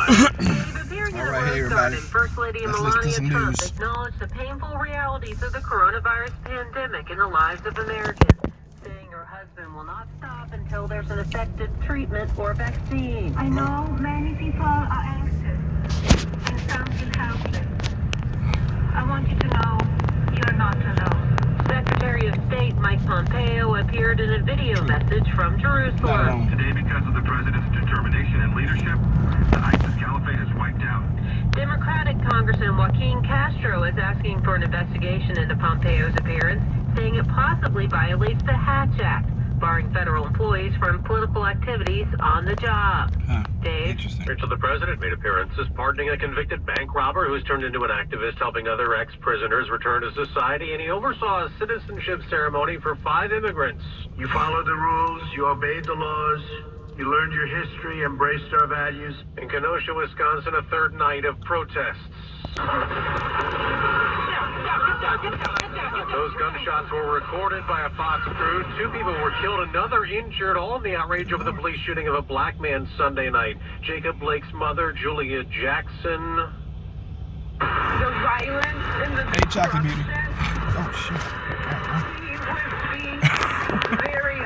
All right, hey everybody. First Lady Let's listen to some Melania news. Trump acknowledged the painful realities of the coronavirus pandemic in the lives of Americans, saying her husband will not stop until there's an effective treatment or vaccine. I know many people are anxious and some feel helpless. I want you to know you're not alone. Secretary of State Mike Pompeo appeared in a video message from Jerusalem. Today, because of the president's determination and leadership, the ISIS caliphate is wiped out. Democratic Congressman Joaquin Castro is asking for an investigation into Pompeo's appearance, saying it possibly violates the Hatch Act, barring federal employees from political activities on the job. Dave? Interesting. Rachel, the president made appearances pardoning a convicted bank robber who's turned into an activist helping other ex-prisoners return to society, and he oversaw a citizenship ceremony for 5 immigrants. You followed the rules, you obeyed the laws, you learned your history, embraced our values. In Kenosha, Wisconsin, a third night of protests. Those gunshots were recorded by a Fox crew. 2 people were killed, another injured, all in the outrage over the police shooting of a black man Sunday night. Jacob Blake's mother, Julia Jackson. The violence in the Hey, Chocolate Beauty. Oh, shit.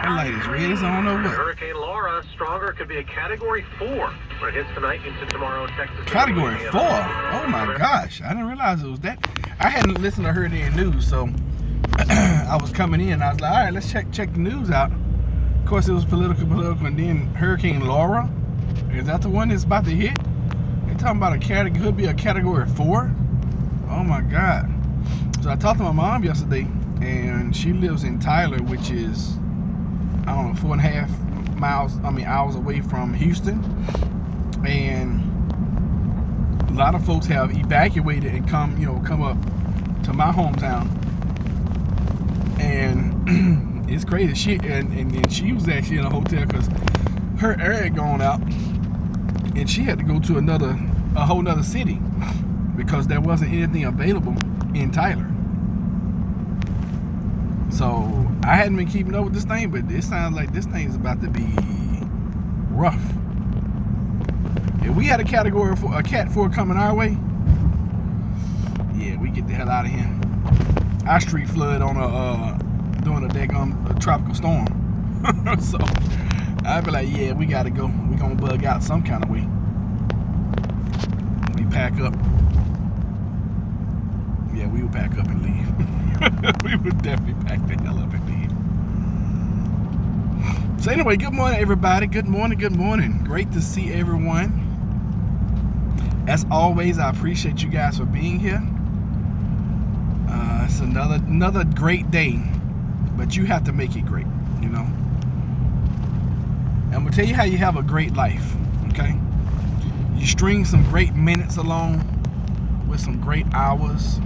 That light is red as I don't know what. Hurricane Laura, stronger, could be a Category 4 when it hits tonight into tomorrow in Texas. Category 4? Oh my gosh. I didn't realize it was that. I hadn't listened to Hurricane News, so I was coming in. I was like, all right, let's check the news out. Of course, it was political, and then Hurricane Laura. Is that the one that's about to hit? They're talking about a category, could be a Category 4. Oh my God. So I talked to my mom yesterday, and she lives in Tyler, which is, I don't know, 4.5 hours away from Houston. And a lot of folks have evacuated and come up to my hometown. And it's crazy. She was actually in a hotel because her air had gone out, and she had to go to a whole nother city because there wasn't anything available in Tyler. So I hadn't been keeping up with this thing, but it sounds like this thing's about to be rough. If we had a Category 4, a Cat 4 coming our way, yeah, we get the hell out of here. Our street flood on during a daggum tropical storm. So I'd be like, yeah, we gotta go. We gonna bug out some kind of way. We pack up. Yeah, we would pack up and leave. We would definitely pack the hell up and leave. So anyway, good morning, everybody. Good morning. Great to see everyone. As always, I appreciate you guys for being here. It's another great day, but you have to make it great, you know. I'm gonna tell you how you have a great life, okay? You string some great minutes along with some great hours.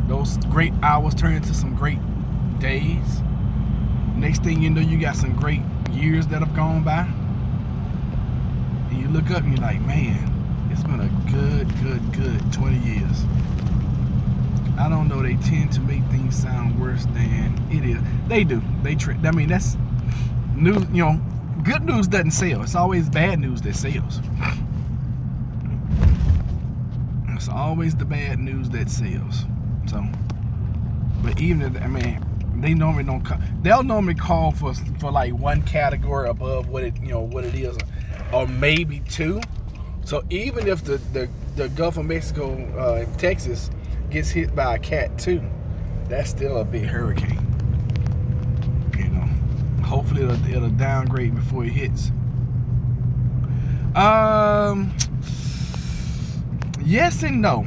Those great hours turn into some great days. Next thing you know, you got some great years that have gone by. And you look up and you're like, man, it's been a good 20 years. I don't know, they tend to make things sound worse than it is. They do. I mean, that's news, you know, good news doesn't sell. It's always bad news that sells. It's always the bad news that sells. So, but even if, I mean, they normally don't call, they'll normally call for like 1 category above what it is, or maybe 2. So even if the Gulf of Mexico and Texas gets hit by a Cat 2, that's still a big hurricane. You know, hopefully it'll downgrade before it hits. Yes and no,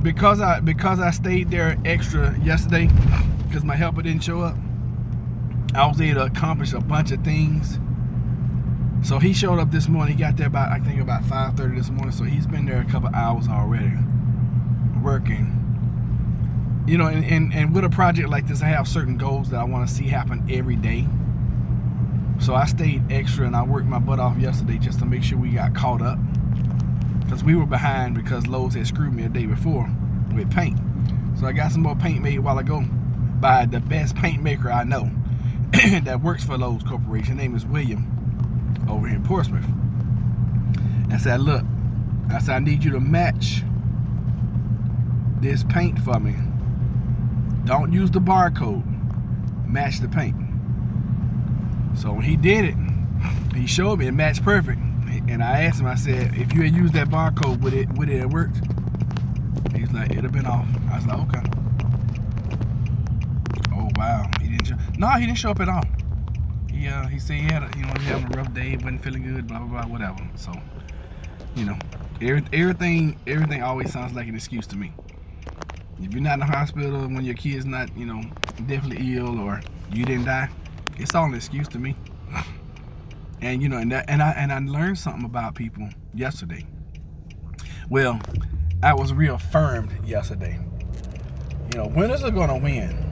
because I stayed there extra yesterday because my helper didn't show up. I was able to accomplish a bunch of things. So he showed up this morning. He got there about 5:30 this morning. So he's been there a couple hours already working. You know, and with a project like this, I have certain goals that I want to see happen every day. So I stayed extra and I worked my butt off yesterday just to make sure we got caught up. Because we were behind because Lowe's had screwed me a day before with paint. So I got some more paint made a while ago by the best paint maker I know that works for Lowe's Corporation. His name is William over here in Portsmouth. I said, look, I said, I need you to match this paint for me. Don't use the barcode. Match the paint. So when he did it, he showed me it matched perfect. And I asked him, I said, if you had used that barcode, would it have worked? He's like, it'd have been off. I was like, okay. Oh wow, he didn't show up at all. He said he had he having a rough day, wasn't feeling good, blah blah blah, whatever. So, everything always sounds like an excuse to me. If you're not in the hospital when your kid's not, definitely ill or you didn't die, it's all an excuse to me. And I learned something about people yesterday. Well, I was reaffirmed yesterday. Winners are gonna win.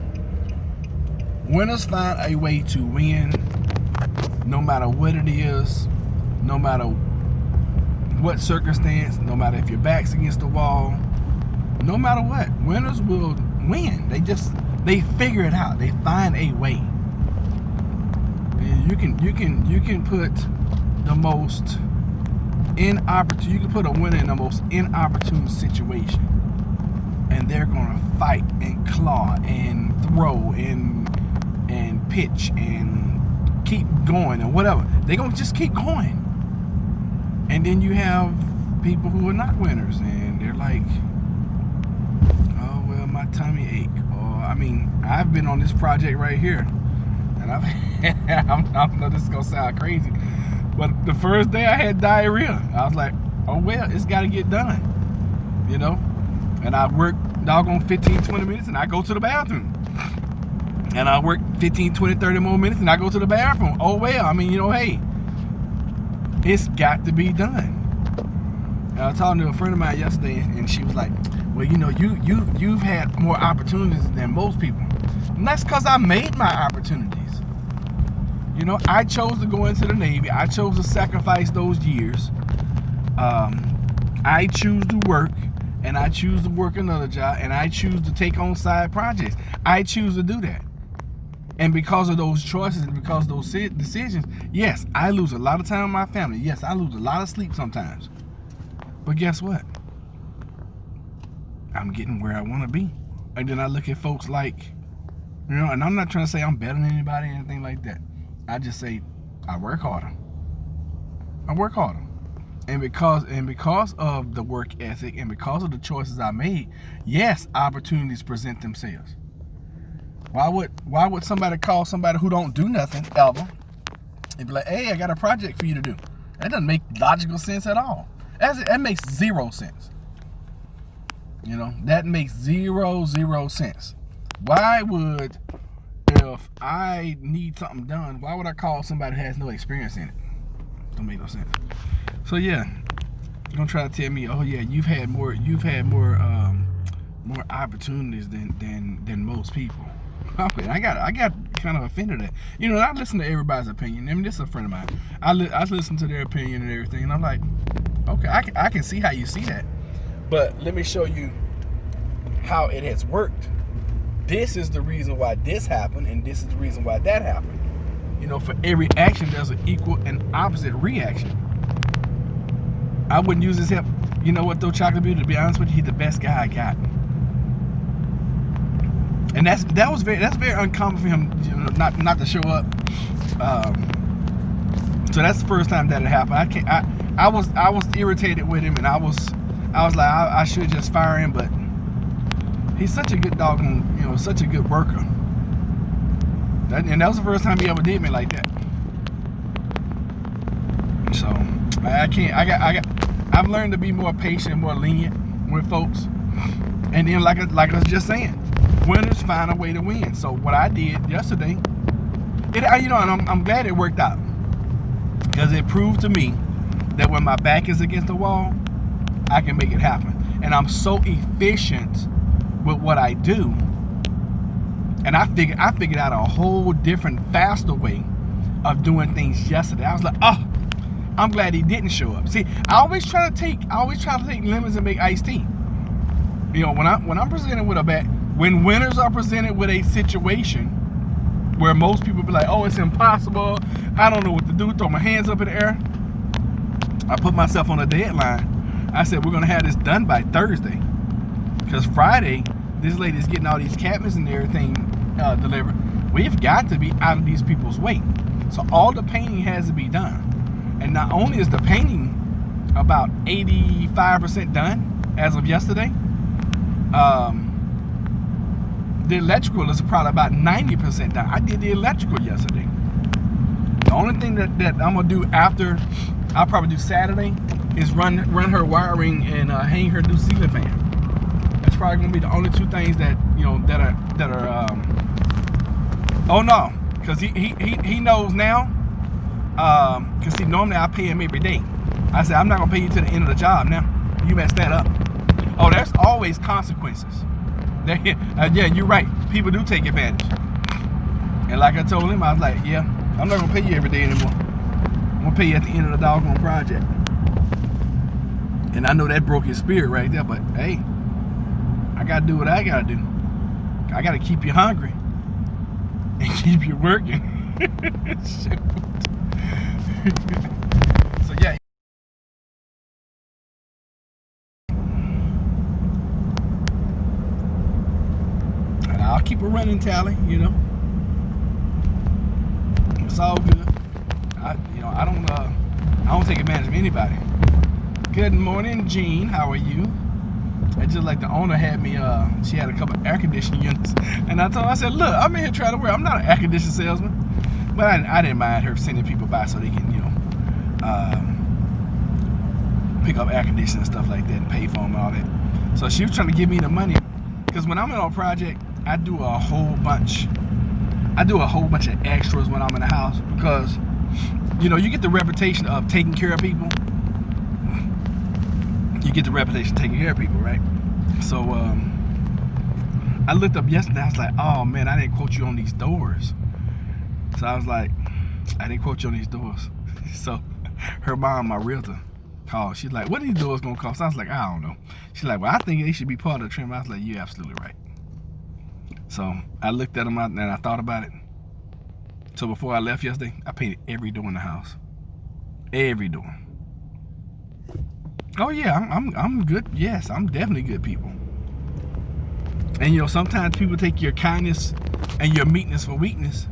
Winners find a way to win, no matter what it is, no matter what circumstance, no matter if your back's against the wall, no matter what. Winners will win. They figure it out. They find a way. And you can put the most inopportune. You can put a winner in the most inopportune situation, and they're gonna fight and claw and throw and pitch and keep going and whatever. They're gonna just keep going. And then you have people who are not winners, and they're like, oh well, my tummy ache. Or I've been on this project right here, and I know this is gonna sound crazy, but the first day I had diarrhea. I was like, oh well, it's gotta get done. And I work doggone 15-20 minutes and I go to the bathroom. And I work 15, 20, 30 more minutes and I go to the bathroom. Oh well, hey, it's got to be done. And I was talking to a friend of mine yesterday, and she was like, well, you've had more opportunities than most people. And that's because I made my opportunities. I chose to go into the Navy. I chose to sacrifice those years. I choose to work, and I choose to work another job, and I choose to take on side projects. I choose to do that. And because of those choices and because of those decisions, yes, I lose a lot of time with my family. Yes, I lose a lot of sleep sometimes. But guess what? I'm getting where I want to be. And then I look at folks like, and I'm not trying to say I'm better than anybody or anything like that. I just say I work harder. I work harder. And because of the work ethic and because of the choices I made, yes, opportunities present themselves. Why would somebody call somebody who don't do nothing ever and be like, hey, I got a project for you to do? That doesn't make logical sense at all. That makes zero sense. That makes zero sense. Why would, if I need something done, why would I call somebody who has no experience in it? Don't make no sense. So yeah, you're gonna try to tell me, oh yeah, you've had more opportunities than most people. I got kind of offended at. I listen to everybody's opinion. This is a friend of mine. I listen to their opinion and everything, and I'm like, okay, I can see how you see that, but let me show you how it has worked. This is the reason why this happened, and this is the reason why that happened. For every action, there's an equal and opposite reaction. I wouldn't use his help. You know what though, Chocolate Beauty? To be honest with you, he's the best guy I got. And that's very uncommon for him, not to show up. So that's the first time that it happened. I was irritated with him, and I was like, I should just fire him, but he's such a good dog, and such a good worker. And that was the first time he ever did me like that. So I've learned to be more patient, more lenient with folks. And then like I was just saying, winners find a way to win. So what I did yesterday, and I'm glad it worked out, because it proved to me that when my back is against the wall, I can make it happen. And I'm so efficient with what I do, and I figured out a whole different, faster way of doing things yesterday. I was like, oh, I'm glad he didn't show up. See, I always try to take lemons and make iced tea. When I'm presented with when winners are presented with a situation where most people be like, oh, it's impossible, I don't know what to do, throw my hands up in the air, I put myself on a deadline. I said, we're going to have this done by Thursday. Because Friday, this lady's getting all these cabinets and everything delivered. We've got to be out of these people's way. So all the painting has to be done. And not only is the painting about 85% done as of yesterday, the electrical is probably about 90% done. I did the electrical yesterday. The only thing that I'm gonna do after, I'll probably do Saturday, is run her wiring and hang her new ceiling fan. That's probably gonna be the only two things that that are. Oh no, because he knows now. Because see, normally I pay him every day. I said, I'm not gonna pay you to the end of the job now. You messed that up. Oh, there's always consequences. Yeah, you're right. People do take advantage. And like I told him, I was like, yeah, I'm not gonna pay you every day anymore. I'm gonna pay you at the end of the doggone project. And I know that broke his spirit right there, but hey, I gotta do what I gotta do. I gotta keep you hungry and keep you working. Shoot. So yeah. And I'll keep a running tally, It's all good. I don't take advantage of anybody. Good morning, Jean. How are you? It's just like the owner had me, she had a couple of air conditioning units. And I told her, I said, look, I'm in here trying to work. I'm not an air conditioning salesman. But I didn't mind her sending people by so they can, pick up air conditioning and stuff like that and pay for them and all that. So she was trying to give me the money. Because when I'm in a project, I do a whole bunch of extras when I'm in the house. Because, you get the reputation of taking care of people. You get the reputation of taking care of people, right? So I looked up yesterday. I was like, oh man, I didn't quote you on these doors. So I was like, I didn't quote you on these doors. So her mom, my realtor, called. She's like, what are these doors gonna cost? I was like, I don't know. She's like, well, I think they should be part of the trim. I was like, you're absolutely right. So I looked at them out and I thought about it. So before I left yesterday, I painted every door in the house. Every door. Oh yeah, I'm good. Yes, I'm definitely good people. And sometimes people take your kindness and your meekness for weakness.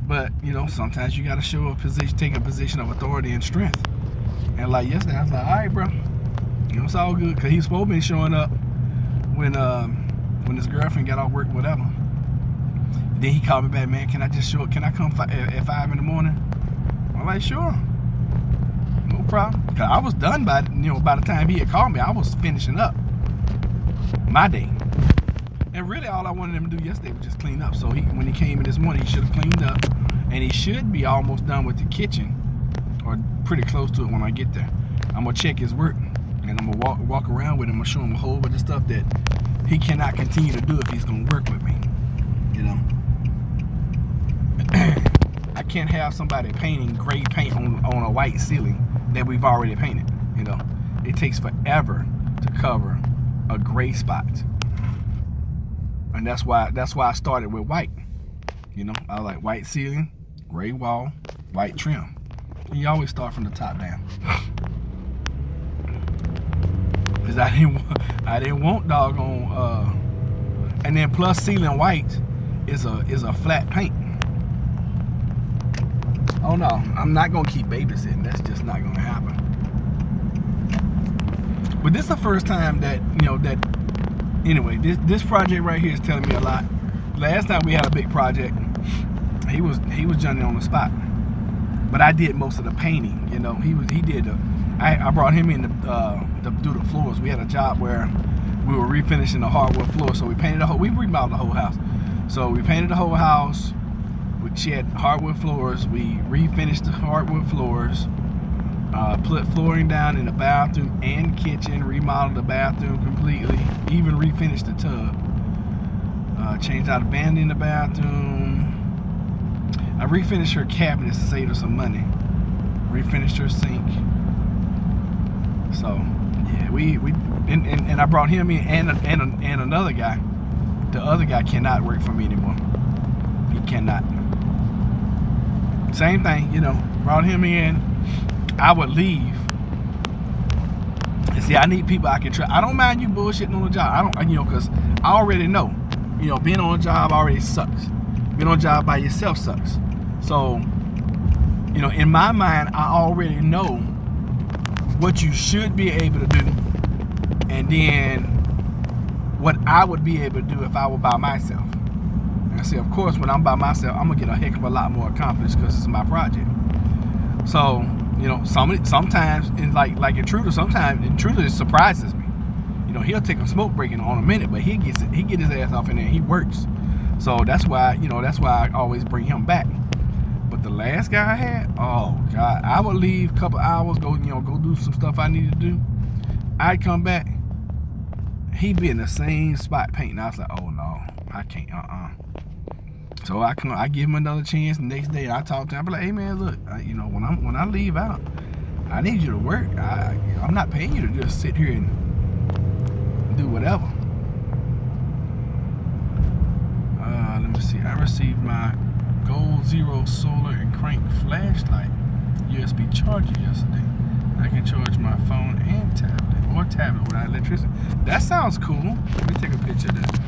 But sometimes you gotta show take a position of authority and strength. And like yesterday, I was like, all right, bro, it's all good. Cause he's supposed to be showing up when his girlfriend got off work, whatever. And then he called me back, man. Can I just show up? Can I come at 5 in the morning? I'm like, sure. No problem. Cause I was done by the time he had called me. I was finishing up my day. And really all I wanted him to do yesterday was just clean up. So when he came in this morning, he should have cleaned up. And he should be almost done with the kitchen. Or pretty close to it when I get there. I'm going to check his work. And I'm going to walk around with him and show him a whole bunch of stuff that he cannot continue to do if he's going to work with me. I can't have somebody painting gray paint on a white ceiling that we've already painted. It takes forever to cover a gray spot. And that's why I started with white. I like white ceiling, gray wall, white trim. And you always start from the top down. Cause I didn't want doggone and then plus ceiling white is a flat paint. Oh no, I'm not gonna keep babysitting. That's just not gonna happen. But this is the first time that anyway, this project right here is telling me a lot. Last time we had a big project, he was jumping on the spot, but I did most of the painting. He did I brought him in to do the floors. We had a job where we were refinishing the hardwood floor, so we remodeled the whole house. So we painted the whole house. She had hardwood floors. We refinished the hardwood floors. Put flooring down in the bathroom and kitchen, remodeled the bathroom completely, even refinished the tub. Changed out a vanity in the bathroom. I refinished her cabinets to save her some money. Refinished her sink. So yeah, and I brought him in and another guy. The other guy cannot work for me anymore. He cannot. Same thing, brought him in. I would leave And see, I need people I can trust. I don't mind you bullshitting on the job. I don't, because I already know, being on a job already sucks. Being on a job by yourself sucks. So, in my mind, I already know what you should be able to do, and then what I would be able to do if I were by myself. And I say, of course, when I'm by myself, I'm gonna get a heck of a lot more accomplished because it's my project. So, sometimes like Intruder, sometimes Intruder just surprises me. He'll take a smoke break in a minute, but he get his ass off in there and he works. So that's why I always bring him back. But the last guy I had, oh God, I would leave a couple hours, go do some stuff I needed to do. I'd come back, he'd be in the same spot painting. I was like, oh no, I can't, So I give him another chance. The next day I talk to him, I be like, hey man, look, when I leave out, I need you to work. I'm not paying you to just sit here and do whatever. Let me see. I received my Gold Zero solar and crank flashlight USB charger yesterday. I can charge my phone and tablet without electricity. That sounds cool. Let me take a picture of that.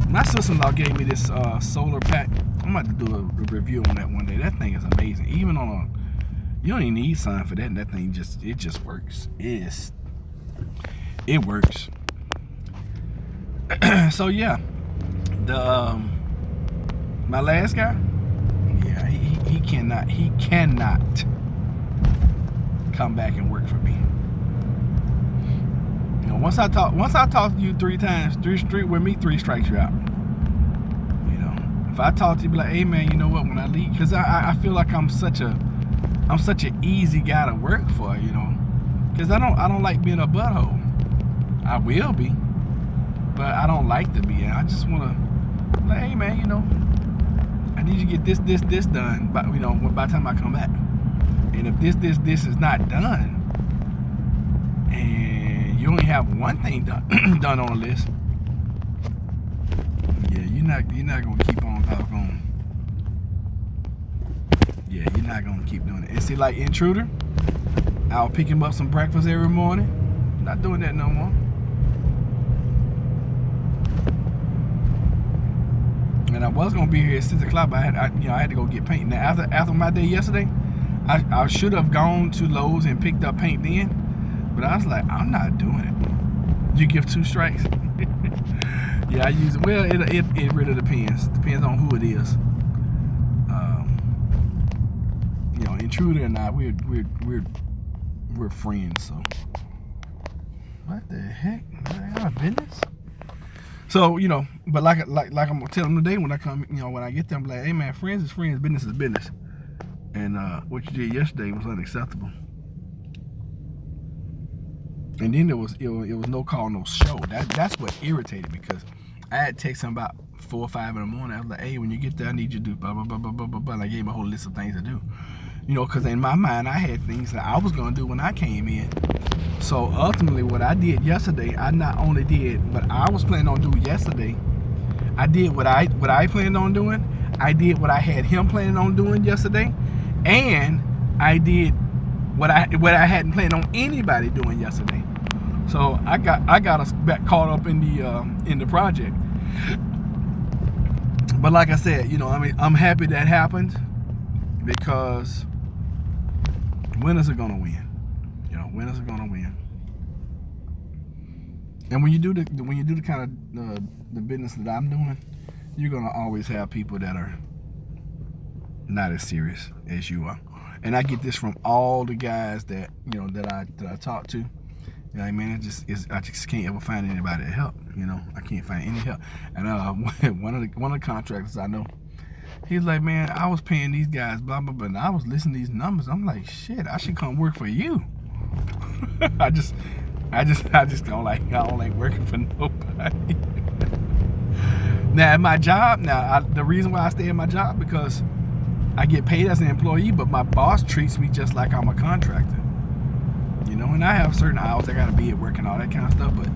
My sister-in-law gave me this solar pack. I'm about to do a review on that one day. That thing is amazing. Even on you don't even need sign for that. And that thing just works. It works. So yeah, my last guy, yeah, he cannot come back and work for me. Once I talk to you 3 times, three strikes you out. If I talk to you, be like, hey man, you know what? When I leave, because I feel like I'm such an easy guy to work for, because I don't like being a butthole. I will be, but I don't like to be. I just want to, like, hey man, I need you to get this done, by the time I come back. And if this is not done, and you only have one thing done on the list, yeah, you're not gonna keep on talking. Yeah, you're not gonna keep doing it. And see, like Intruder, I'll pick him up some breakfast every morning. Not doing that no more. And I was gonna be here at 6 o'clock, but I had to go get paint. Now after my day yesterday, I should have gone to Lowe's and picked up paint then, but I was like, I'm not doing it. You give 2 strikes. Yeah, I use it. Well, it really depends. Depends on who it is. Intruder and I, we're friends. So what the heck? I got a business. So but like I'm gonna tell them today when I come, when I get there, I'm like, hey man, friends is friends, business is business. And what you did yesterday was unacceptable. And then it was no call, no show. That's what irritated me, because I had text him about 4 or 5 in the morning. I was like, hey, when you get there, I need you to do blah blah blah blah blah blah blah. And I gave him a whole list of things to do. Because in my mind I had things that I was gonna do when I came in. So ultimately, what I did yesterday, I not only did what I was planning on doing yesterday, I did what I planned on doing. I did what I had him planning on doing yesterday, and I did what I hadn't planned on anybody doing yesterday. So I got us back caught up in the project. But like I said, I'm happy that happened, because winners are gonna win. Winners are gonna win. And when you do the kind of the business that I'm doing, you're gonna always have people that are not as serious as you are. And I get this from all the guys that that I talk to. Man, I just can't ever find anybody to help. I can't find any help. And one of the contractors I know, he's like, man, I was paying these guys blah blah blah, and I was listening to these numbers. I'm like, shit, I should come work for you. I just don't like working for nobody. Now at my job, the reason why I stay at my job, because I get paid as an employee, but my boss treats me just like I'm a contractor. And I have certain hours I gotta be at work and all that kind of stuff, but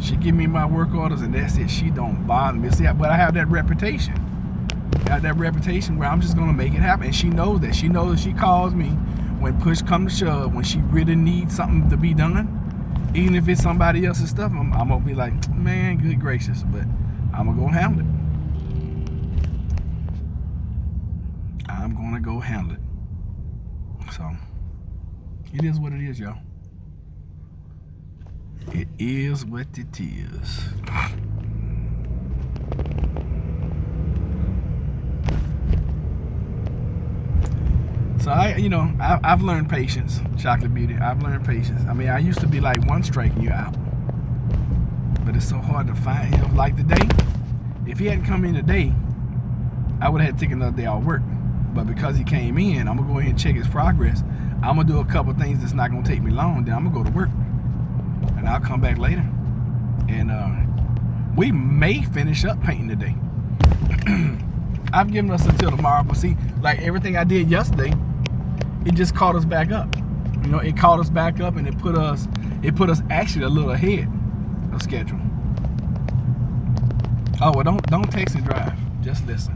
she give me my work orders and that's it. She don't bother me. See, but I have that reputation. I have that reputation where I'm just gonna make it happen. And she knows that. She knows if she calls me when push come to shove, when she really needs something to be done, even if it's somebody else's stuff, I'm gonna be like, man, good gracious, but I'm gonna go handle it. I'm gonna go handle it. So it is what it is, y'all. It is what it is. So I've learned patience, Chocolate Beauty. I've learned patience. I mean, I used to be like one striking you out, but it's so hard to find him. Like today, if he hadn't come in today, I would have had to take another day off work. But because he came in, I'm gonna go ahead and check his progress. I'm gonna do a couple things that's not gonna take me long. Then I'm gonna go to work, and I'll come back later. And we may finish up painting today. I've given us until tomorrow, but see, like everything I did yesterday, it just caught us back up. It caught us back up, and it put us actually a little ahead of schedule. Oh well, don't text and drive. Just listen.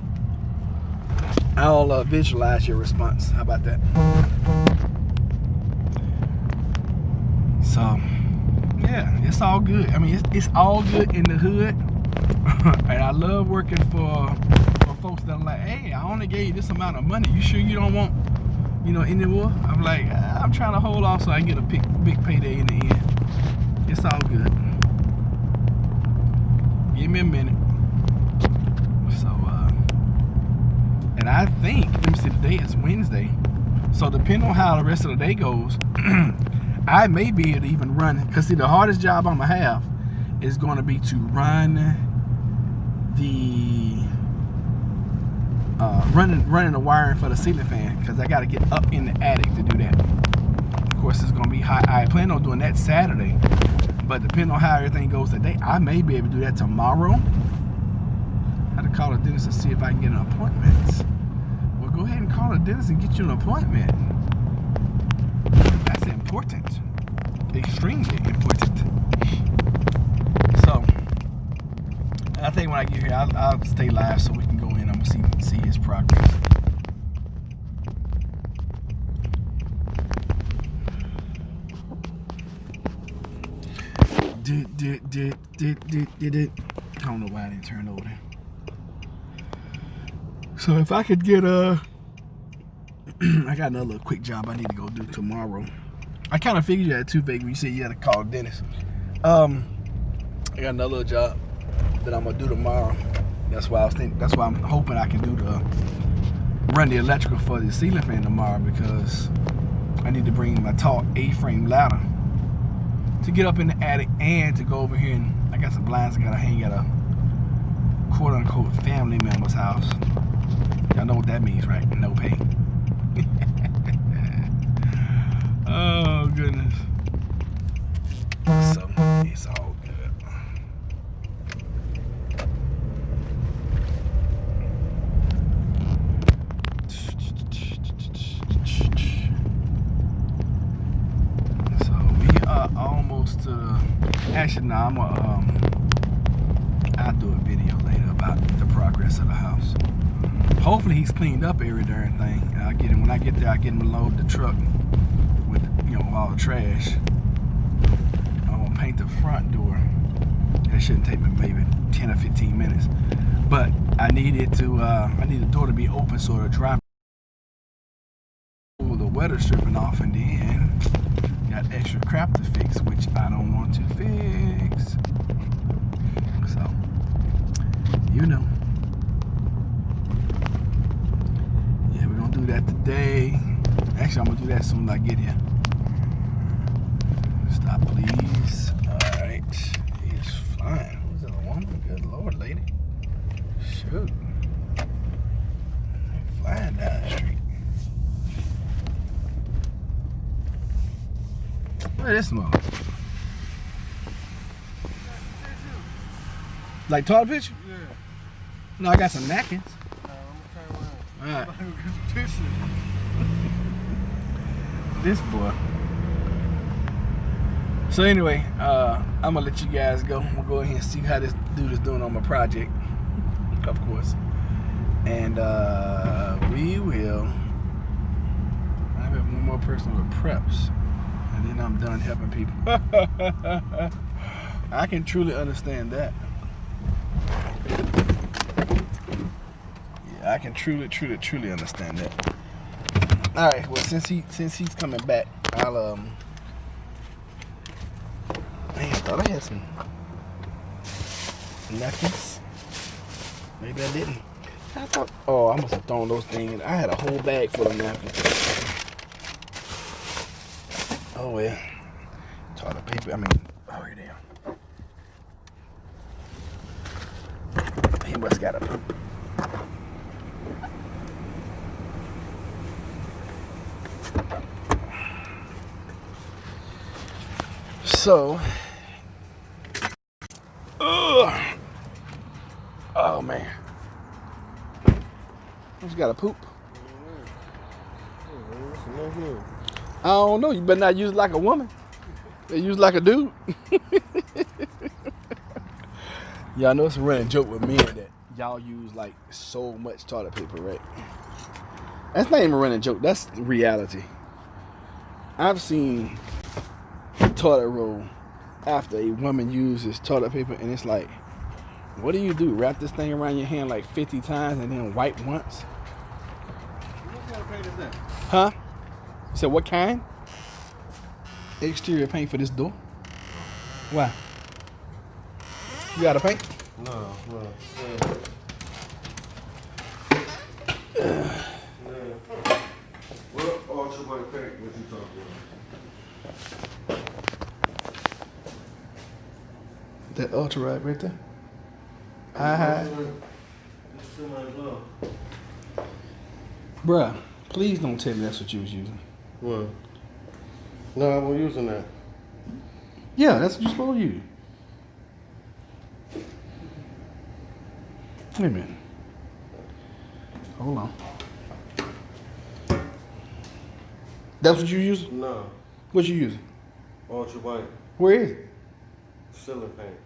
I'll visualize your response. How about that? So, yeah, it's all good. I mean, it's all good in the hood, and I love working for folks that are like, hey, I only gave you this amount of money. You sure you don't want, any more? I'm like, I'm trying to hold off so I can get a big payday in the end. It's all good. Give me a minute. So, and I think, let me see, today is Wednesday. So depending on how the rest of the day goes, I may be able to even run, because see, the hardest job I'm gonna have is going to be to run the running the wiring for the ceiling fan, because I got to get up in the attic to do that. Of course, it's gonna be hot. I plan on doing that Saturday, but depending on how everything goes today, I may be able to do that tomorrow. I had to call the dentist to see if I can get an appointment. Well, go ahead and call the dentist and get you an appointment. That's important. Extremely important. So, I think when I get here, I'll stay live so we can go in. I'm going to see his progress. I don't know why I didn't turn over there. So if I could get I got another little quick job I need to go do tomorrow. I kind of figured you had too big when you said you had to call Dennis. I got another little job that I'm gonna do tomorrow. That's why I'm hoping I can run the electrical for the ceiling fan tomorrow, because I need to bring my tall A-frame ladder to get up in the attic and to go over here, and I got some blinds I gotta hang at a quote-unquote family member's house. Y'all know what that means, right? No pay. Oh goodness. So it's all good. So we are almost to. Actually, no, I'll do a video later about the progress of the house. Hopefully he's cleaned up every darn thing. When I get there, I get him to load the truck with all the trash. I'm gonna paint the front door. That shouldn't take me maybe 10 or 15 minutes. But I need the door to be open so the dry pull the weather stripping off, and then got extra crap to fix, which I don't want to fix. So, yeah, we're gonna do that today. Actually, I'm gonna do that as soon as I get here. Stop, please. Alright. He's flying. Who's that, a woman? Good Lord, lady. Shoot. Flying down the street. Look at this mother. Like toilet paper? Yeah. No, I got some napkins. I'm gonna turn around. Alright. Get some tissue. This boy. So anyway, I'm gonna let you guys go. We'll go ahead and see how this dude is doing on my project, of course. And we will. I have more person with preps, and then I'm done helping people. I can truly understand that. Yeah, I can truly understand that. All right, well, since he's coming back, I'll man, I thought I had some napkins. Maybe I didn't. I thought, oh, I must have thrown those things in. I had a whole bag full of napkins. Oh well. Toilet paper. I mean, oh damn. He must got a poop. So, oh man, just got a poop. I don't know. You better not use it like a woman. They use it like a dude. Y'all know it's a running joke with men that y'all use like so much toilet paper, right? That's not even a running joke. That's reality. I've seen toilet roll after a woman uses toilet paper, and it's like, what do you do? Wrap this thing around your hand like 50 times and then wipe once? What kind of paint is that? Huh? So what kind? Exterior paint for this door. Why? You got a paint? No. What ultra white paint? What you talking about? That ultra right there. High. It's in my glove. Bruh, please don't tell me that's what you was using. What? No, I wasn't using that. Yeah, that's what you're supposed to use. Wait a minute. Hold on. That's what you using? No. What you using? Ultra white. Where is it? Ceiling paint.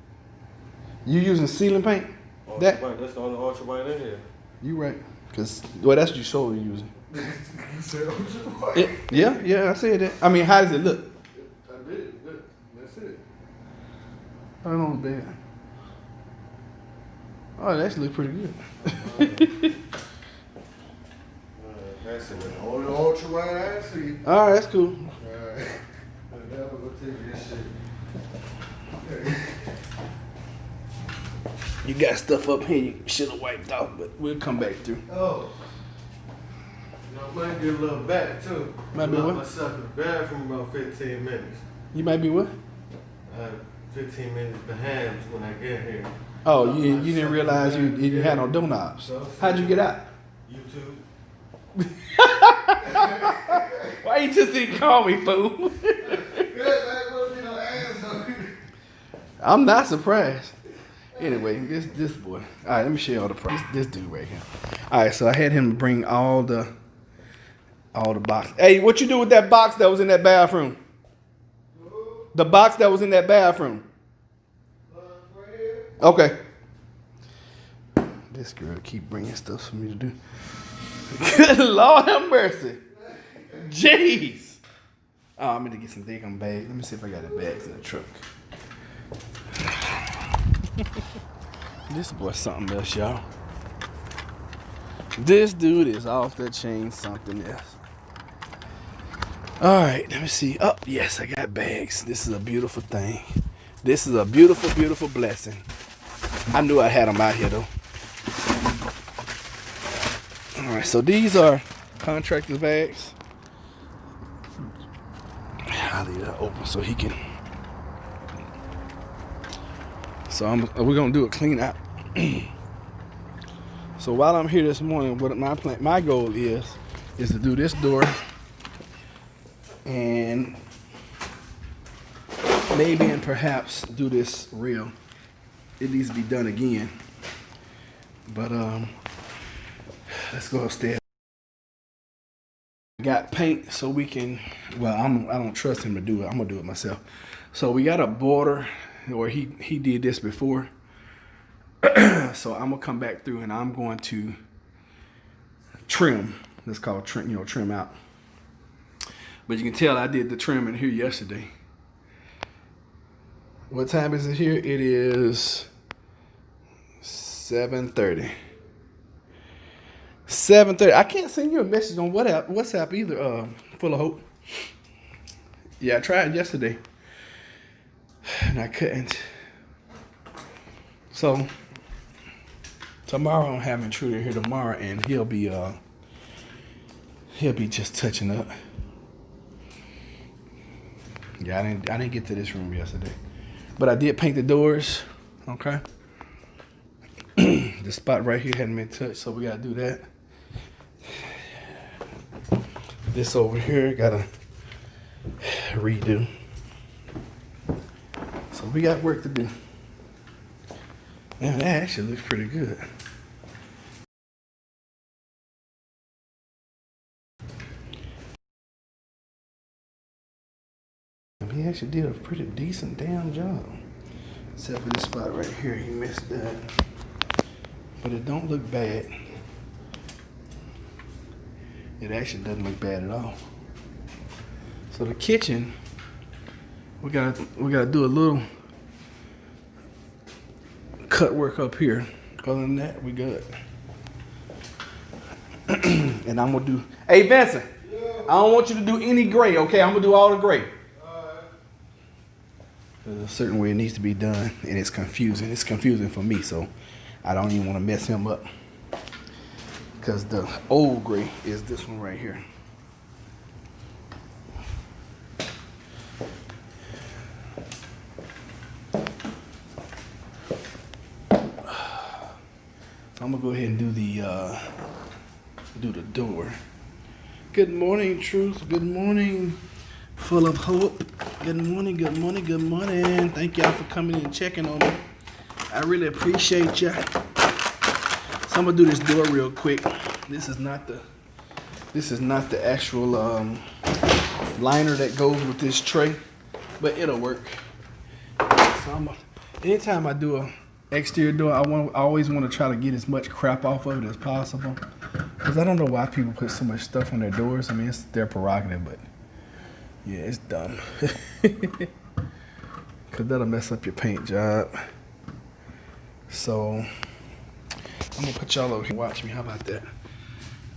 You using ceiling paint? Ultra That white. That's the only ultra white in here. you right? Cause well, that's what you showed me using. You said ultra white. Yeah, I said that. I mean, how does it look? I did. That's it. I don't know, bad. Oh, it actually look pretty good. That's it. The only ultra white I see. All right, that's cool. Alright. I'm never gonna take this shit. You got stuff up here you should have wiped off, but we'll come back through. Oh. You know, I might get a little back too. Might be I what? locked myself in the bathroom about 15 minutes. You might be what? 15 minutes behind when I get here. Oh, you didn't realize you had no doorknobs. How'd you get out? YouTube. Why you just didn't call me, fool? I'm not surprised. Anyway, this boy. All right, let me show you all the price. This dude right here. All right, so I had him bring all the boxes. Hey, what you do with that box that was in that bathroom? The box that was in that bathroom. Okay. This girl keep bringing stuff for me to do. Good Lord have mercy. Jeez. Oh, I'm gonna get some thing on bags. Let me see if I got the bags in the truck. This boy something else, y'all. This dude is off the chain something else. All right, let me see. Oh, yes, I got bags. This is a beautiful thing. This is a beautiful, beautiful blessing. I knew I had them out here, though. All right, so these are contractor's bags. I'll leave that open so he can. So we're gonna do a clean out. So while I'm here this morning, what my goal is to do this door and maybe and perhaps do this rail. It needs to be done again. But let's go upstairs. Got paint so we can. Well, I don't trust him to do it. I'm gonna do it myself. So we got a border, or he did this before. So I'm gonna come back through and I'm going to trim. That's called trim. Trim out. But you can tell I did the trimming here yesterday. What time is it here? It is 7:30. 7:30. I can't send you a message on WhatsApp either, Full of Hope. Yeah, I tried yesterday. And I couldn't. So tomorrow I'm having Trudy here tomorrow, and he'll be just touching up. Yeah, I didn't get to this room yesterday. But I did paint the doors. Okay. The spot right here hadn't been touched, so we gotta do that. This over here gotta redo. So we got work to do. Man, that actually looks pretty good. He actually did a pretty decent damn job. Except for this spot right here, he missed that. But it don't look bad. It actually doesn't look bad at all. So the kitchen, we gotta do a little cut work up here. Other than that, we good. And I'm gonna do. Hey Vincent, I don't want you to do any gray, okay? I'm gonna do all the gray. There's a certain way it needs to be done, and it's confusing. It's confusing for me, so I don't even want to mess him up. Because the old gray is this one right here. So I'm gonna go ahead and do the door. Good morning, Truth. Good morning, Full of Hope. Good morning, good morning, good morning. Thank y'all for coming and checking on me. I really appreciate ya. So I'm gonna do this door real quick. This is not the actual liner that goes with this tray, but it'll work. So anytime I do a exterior door, I always want to try to get as much crap off of it as possible. Because I don't know why people put so much stuff on their doors. I mean, it's their prerogative, but yeah, it's dumb. Because that'll mess up your paint job. So I'm going to put y'all over here. Watch me. How about that?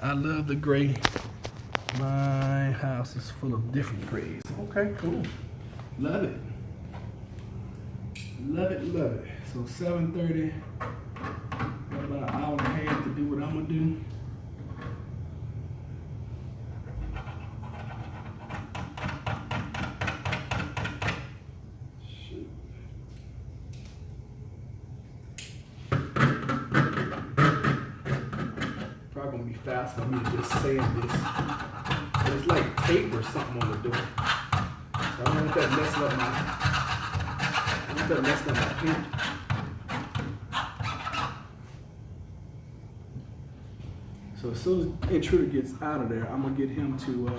I love the gray. My house is full of different grays. Okay, cool. Love it. Love it, love it. So 7:30. Got about an hour and a half to do what I'm going to do. Fast for me to just sand this. But it's like tape or something on the door. So I don't want that messing up my paint. So as soon as Intruder gets out of there, I'm gonna get him to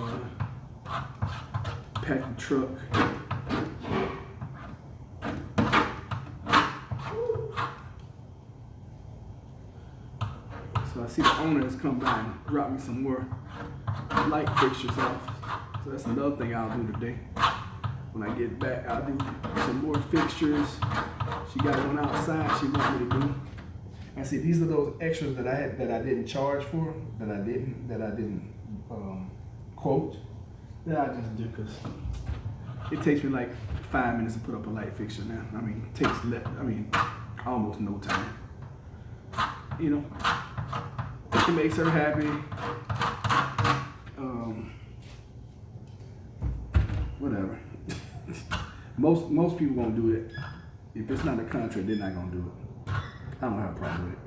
pack the truck. So I see the owner has come by and dropped me some more light fixtures off. So that's another thing I'll do today. When I get back, I'll do some more fixtures. She got one outside she wanted me to do. And see, these are those extras that I didn't charge for, that I didn't quote. That I just do because it takes me like 5 minutes to put up a light fixture now. I mean, it takes almost no time. You know. It makes her happy. Whatever. Most people won't do it. If it's not a contract, they're not gonna do it. I don't have a problem with it.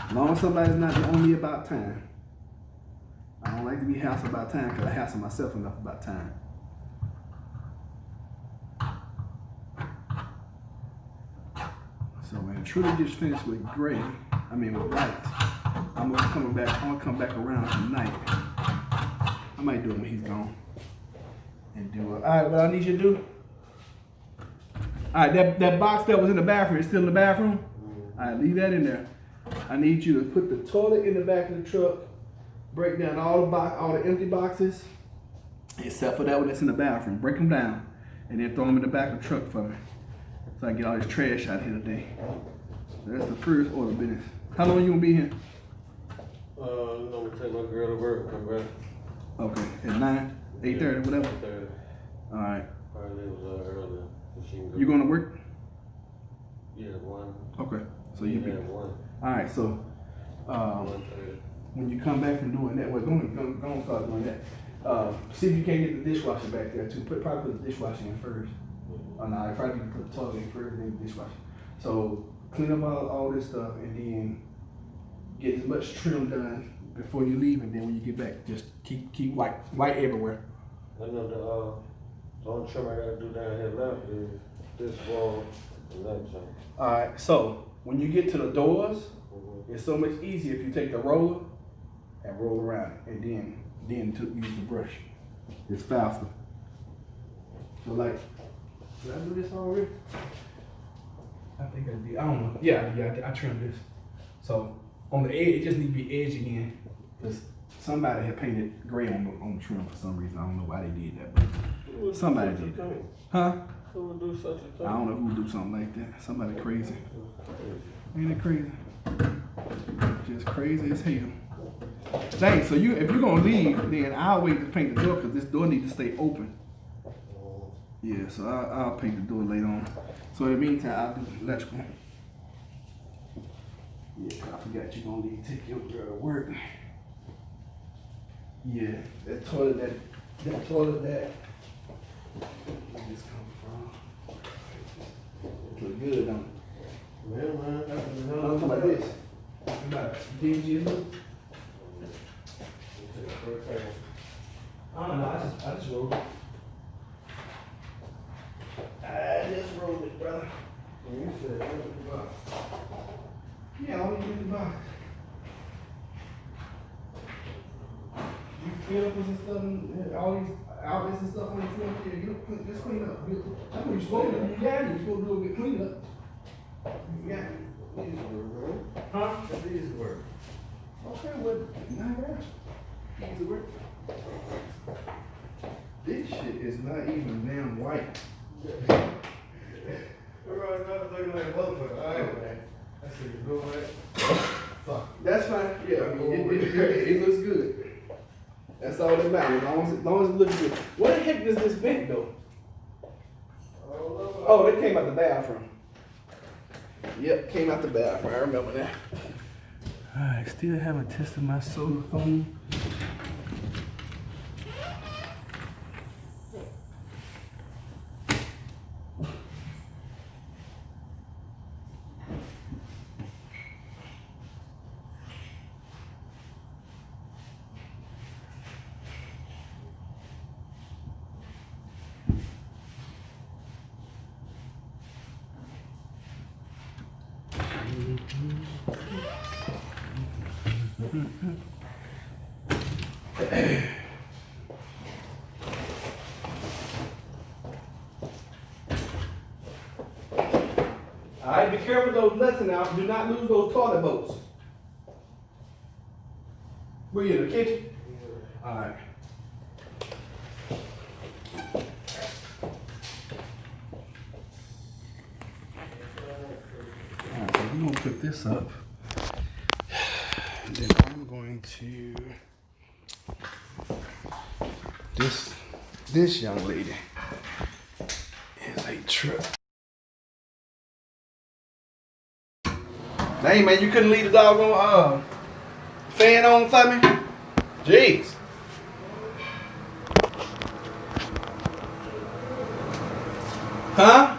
As long as somebody's not on me about time. I don't like to be hassled about time because I hassle myself enough about time. So when Trudy just finished with gray, with white, I'm gonna come back around tonight. I might do it when he's gone. And do it. Alright, what I need you to do? Alright, that box that was in the bathroom is still in the bathroom? Alright, leave that in there. I need you to put the toilet in the back of the truck, break down all the empty boxes, Except for that one that's in the bathroom. Break them down and then throw them in the back of the truck for me. So I get all this trash out here today. That's the first order of business. How long you gonna be here? I'm gonna take my girl to work and come back. Okay, at 9, 8:30, whatever. 8:30. All right. Probably leave earlier. So she can go. You gonna work? Yeah, 1. Okay. So you be. Yeah, 1. All right. So 1:30. when you come back from doing that, well, go and start doing that. See if you can't get the dishwasher back there too. Probably put the dishwasher in first. Oh, no, I probably need to put the toilet in first, then the dishwasher. So clean up all this stuff and then get as much trim done before you leave, and then when you get back, just keep white everywhere. I know the only trim I gotta do down here left is this wall and that jump. All right. So when you get to the doors, it's so much easier if you take the roller and roll around it, and then use the brush. It's faster. So like, did I do this already? I think I did. I don't know. Yeah, I trimmed this. So on the edge, it just needs to be edge again, because somebody had painted gray on the trim for some reason. I don't know why they did that, but somebody did that. Huh? Who would do such a thing? I don't know who would do something like that. Somebody crazy. Ain't it crazy? Just crazy as hell. Dang, so if you're gonna leave, then I'll wait to paint the door, because this door needs to stay open. Yeah, so I'll paint the door later on. So in the meantime, I'll do the electrical. Yeah, I forgot you're gonna take your girl to work. Yeah, that toilet that where this come from? It look good, don't it? Yeah, man. I'm talking about this. I'm about dingy as look. I don't know, I just rolled it. I just rolled it, brother. You said that was the box. Yeah, all you do is the box. You fill up with some stuff, and all these outlets and stuff on the floor. Yeah, just clean up. That's what you're supposed to do. You got it. You're supposed to do a good cleanup. You got it. Easy work, man. Huh? That's easy work. Okay, well, not bad. Easy work. This shit is not even damn white. Everybody's not looking like a motherfucker. All right, man. That's it. Go back. Fuck. That's fine. Yeah, I mean, it looks good. That's all that matters. As long as it looks good. What the heck is this vent though? Oh, that came out the bathroom. Yep, came out the bathroom. I remember that. Alright, still haven't tested my solar phone. Alright, be careful of those nuts now. Do not lose those toilet bolts. Where you in the kitchen? Alright. Alright, so we're gonna put this up. And then I'm going to this young lady is a trip. Hey man, you couldn't leave the doggone fan on for me? Jeez. Huh?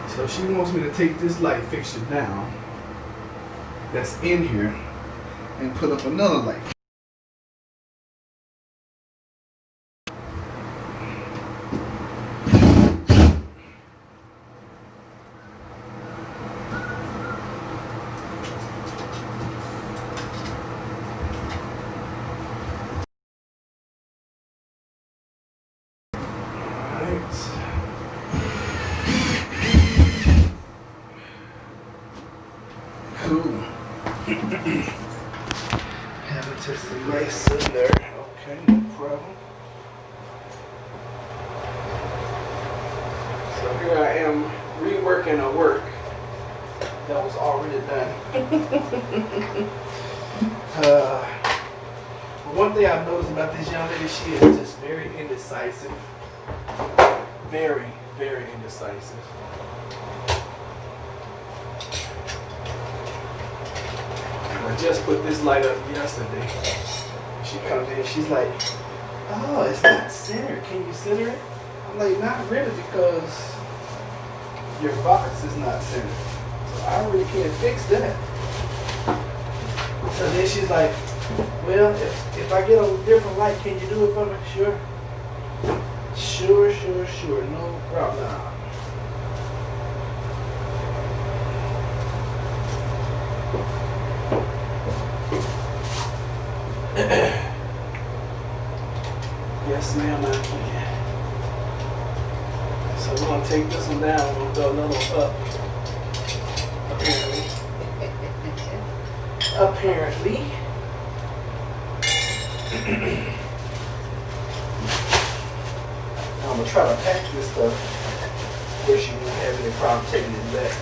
So she wants me to take this light fixture down that's in here and put up another light. Cool. Haven't tested my cylinder. Okay, no problem. So here I am reworking a work that was already done. One thing I've noticed about this young lady, she is just very indecisive. Very, very indecisive. I just put this light up yesterday. She comes in, she's like, oh, it's not centered. Can you center it? I'm like, not really, because your box is not centered. So I really can't fix that. So then she's like, well, if I get a different light, can you do it for me? Sure. Sure. No problem. Yes, ma'am, I can. So we're going to take this one down. We're going to throw another one up. Apparently. I'm going to try to pack this stuff where she won't have any problem taking it back.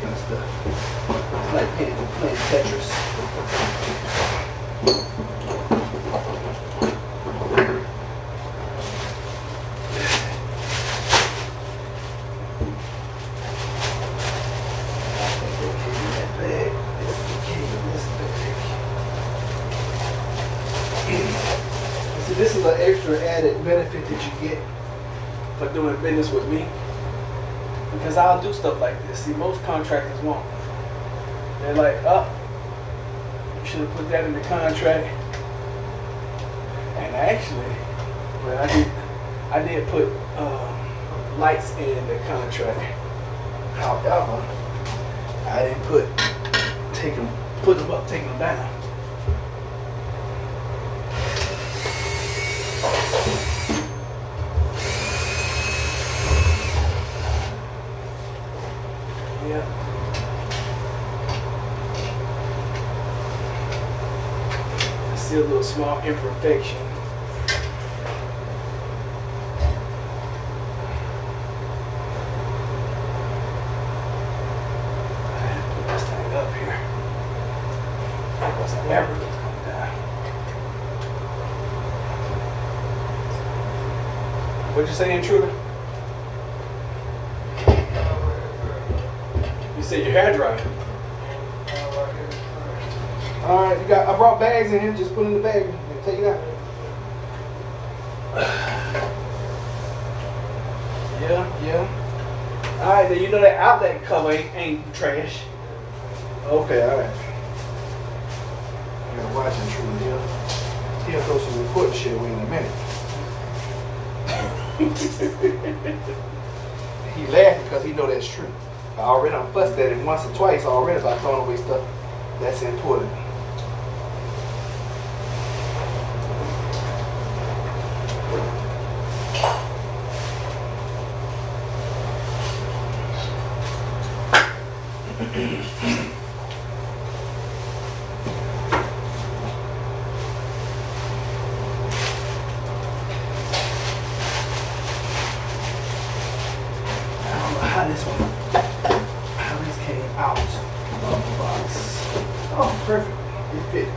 Kind of stuff. It's like playing Tetris. This is an extra added benefit that you get for doing business with me, because I'll do stuff like this. See, most contractors won't. They're like, oh, you should have put that in the contract. And actually, well, I did put lights in the contract. However, I didn't put them up, take them down. Yeah. I see a little small imperfection. I had to put this thing up here. It wasn't ever going to come down. What'd you say, intruder? You said your hair dry. All right, I brought bags in here. Just put in the bag and take it out. Yeah. All right, then you know that outlet cover ain't trash. Okay, all right. I gotta watch intruder here. He'll throw some report shit away in a minute. He laughing because he know that's true. I already done fussed at him once or twice already about throwing away stuff that's important. How this came out of the box. Oh, perfect. It fit.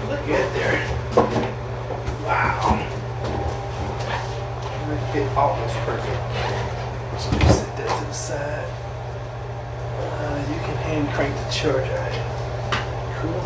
Look at there. Wow. It fit almost perfect. So just set that to the side. You can hand crank the charger. Cool.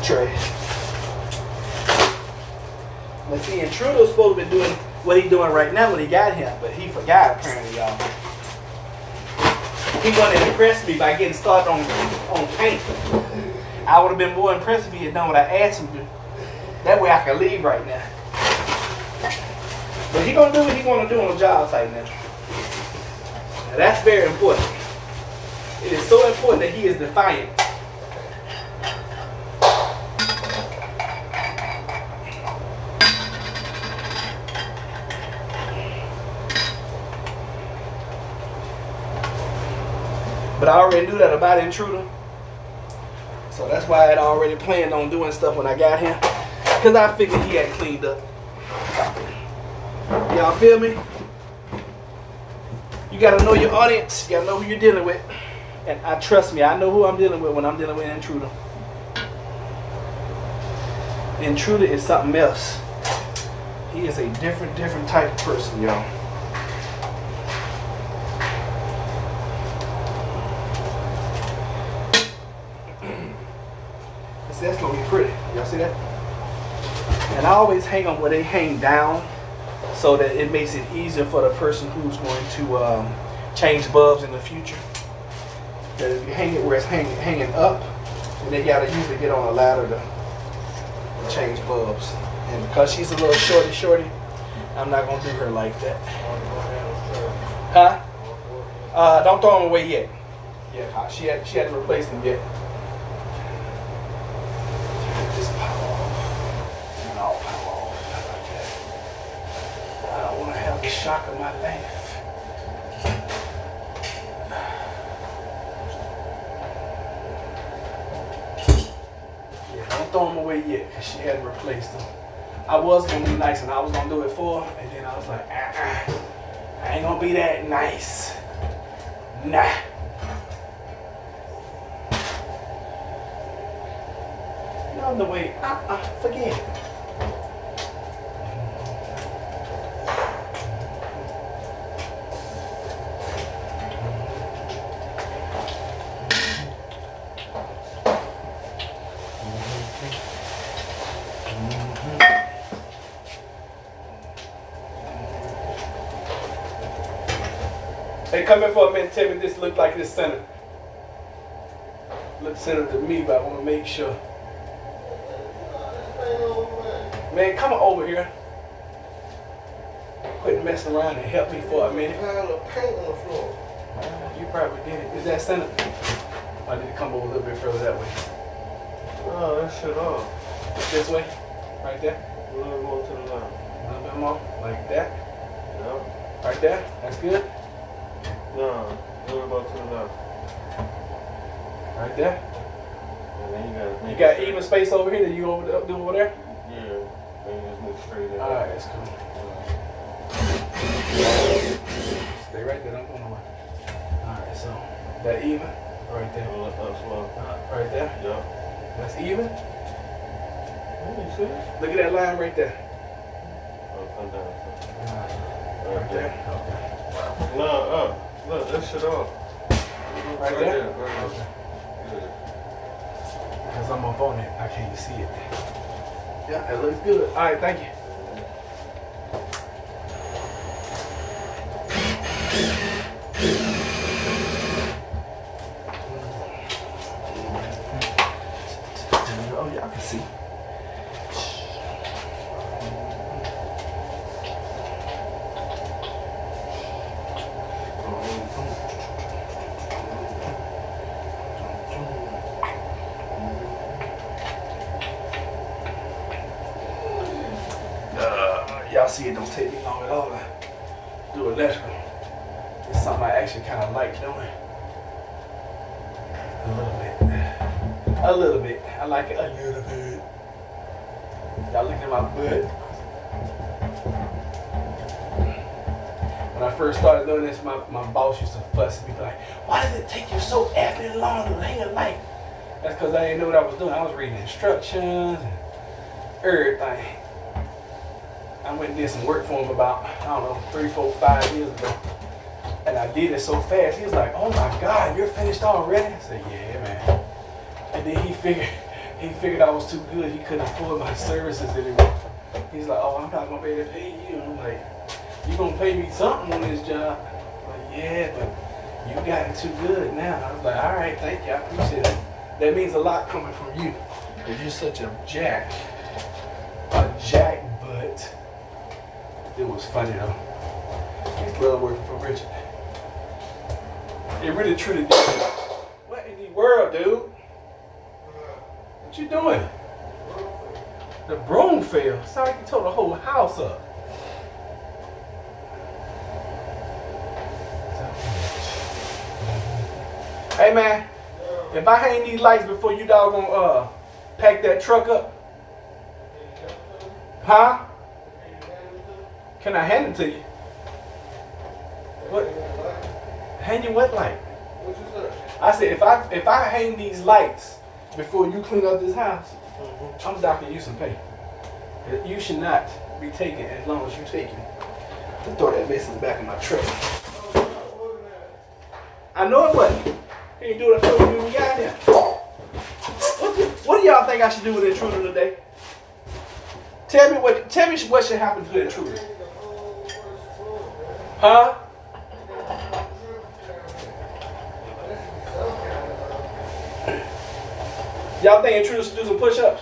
trash. But see, Intruder's supposed to be doing what he's doing right now when he got here, but he forgot apparently, y'all. He wanted to impress me by getting started on paint. I would have been more impressed if he had done what I asked him to. That way I could leave right now. But he gonna do what he wanna do on the job site now. Now that's very important. It is so important that he is defiant. But I already knew that about Intruder. So that's why I had already planned on doing stuff when I got here. Because I figured he had cleaned up. Y'all feel me? You gotta know your audience. You gotta know who you're dealing with. And trust me, I know who I'm dealing with when I'm dealing with Intruder. Intruder is something else. He is a different type of person, y'all. That's gonna be pretty. Y'all see that? And I always hang them where they hang down so that it makes it easier for the person who's going to change bulbs in the future. Because if you hang it where it's hanging up, then they gotta usually get on a ladder to change bulbs. And because she's a little shorty, I'm not gonna do her like that. Huh? Don't throw them away yet. Yeah, she had to replace them yet. Just pop off. And I'll pop off like that. I don't want to have the shock of my life. Yeah, don't throw them away yet, because she hadn't replaced them. I was going to be nice and I was going to do it for her, and then I was like, I ain't going to be that nice. Nah. On the way, forget it. Hey, come in for a minute and tell me this look like this center. Looks centered to me, but I want to make sure. Man, come on over here. Quit messing around and help me for a minute. Pile of paint on the floor. You probably did it. Is that center? I need to come over a little bit further that way. Oh, that shit off. This way? Right there? A little more to the left. A little bit more? Like that? Yep. Right there? That's good? No, a little more to the left. Right there? And then You got even space over here that you do over there? Yeah. Then you just look straight in. Alright, that's cool. Stay right there, don't go nowhere. Alright, so that even? Right there. Up slow. Right there? Yep. That's even? You see? Look at that line right there. Oh, come down. Right there? Okay. No, look, that shit off. Right there? Right Okay. there. Because I'm up on it, I can't see it. Yeah, it looks good. Alright, thank you. Oh, y'all can see. Y'all see it don't take me long at all to do electrical. It's something I actually kind of like doing. A little bit. I like it a little bit. Y'all looking at my butt? When I first started doing this, my boss used to fuss at me like, why does it take you so effing long to hang a light? That's because I didn't know what I was doing. I was reading instructions and everything. I went and did some work for him about, I don't know, 3, 4, 5 years ago. And I did it so fast. He was like, oh my God, you're finished already? I said, yeah, man. And then he he figured I was too good. He couldn't afford my services anymore. He's like, oh, I'm not gonna be able to pay you. I'm like, you gonna pay me something on this job? I'm like, yeah, but you got it too good now. I was like, all right, thank you, I appreciate it. That means a lot coming from you, because you're such a jack butt. It was funny though. It's love working for Richard. It really truly did. What in the world, dude? What you doing? The broom fell. It's like you tore the whole house up. Hey man, if I hang these lights before you doggone pack that truck up, huh? Can I hand it to you? What? Hang you what light? What you say? I said if I hang these lights before you clean up this house, I'm docking you some pay. You should not be taking as long as you taking. To throw that mess in the back of my truck. I know it wasn't. Can you do what I told you when we got here? What do y'all think I should do with the intruder today? Tell me what should happen to the intruder. Huh? Y'all think intruders should do some push-ups?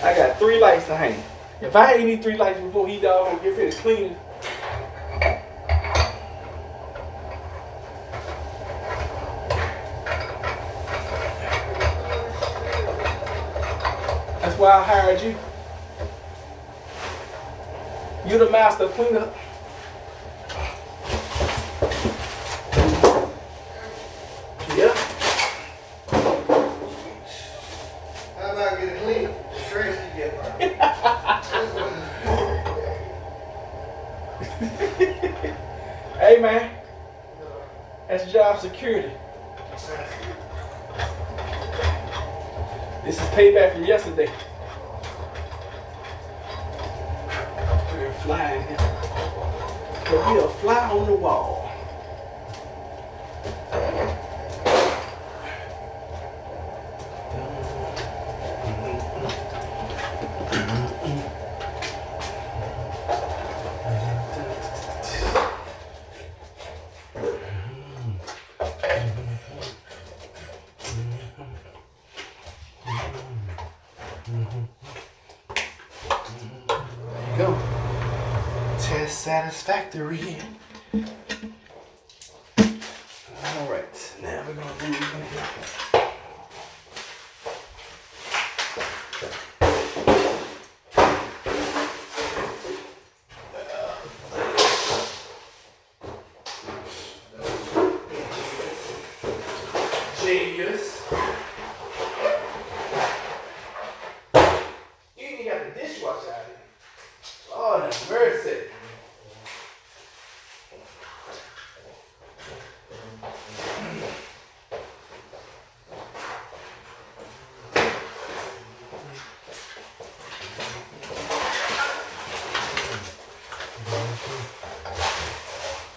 I got 3 lights to hang. If I hang these 3 lights before he gonna get finished cleaning, that's why I hired you. You the master cleaner. Yeah. How about getting clean? The stress you get from it. Hey man, that's job security. This is payback from yesterday. We're flying here. But we are fly on the wall. Go. Test satisfactory. Alright, now we're gonna move in here. Genius. You ain't got the dishwasher out here. Lord have mercy.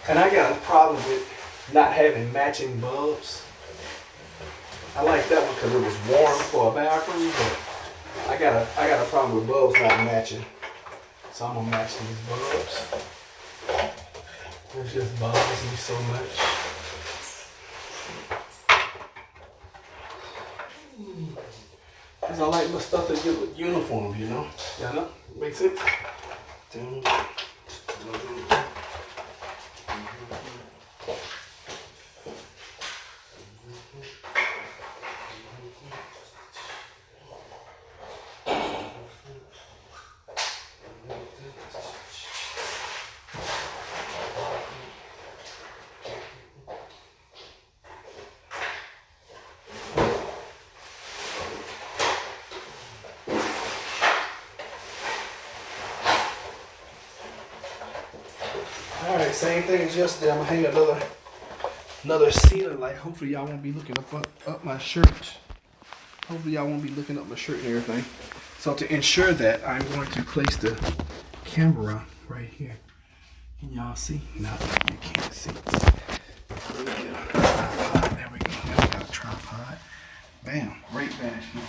And I got a problem with not having matching bulbs. I like that one because it was warm for a bathroom, but I got a problem with bulbs not matching. So I'm gonna match these bulbs. It just bothers me so much. Cause I like my stuff to get with uniform, you know? Yeah, know? Make sense? Alright, same thing as yesterday. I'm gonna hang another ceiling light. Hopefully y'all won't be looking up my shirt. Hopefully y'all won't be looking up my shirt and everything. So to ensure that, I'm going to place the camera right here. Can y'all see? No, you can't see. There we go. There we go. Now we got a tripod. Bam. Great vantage point.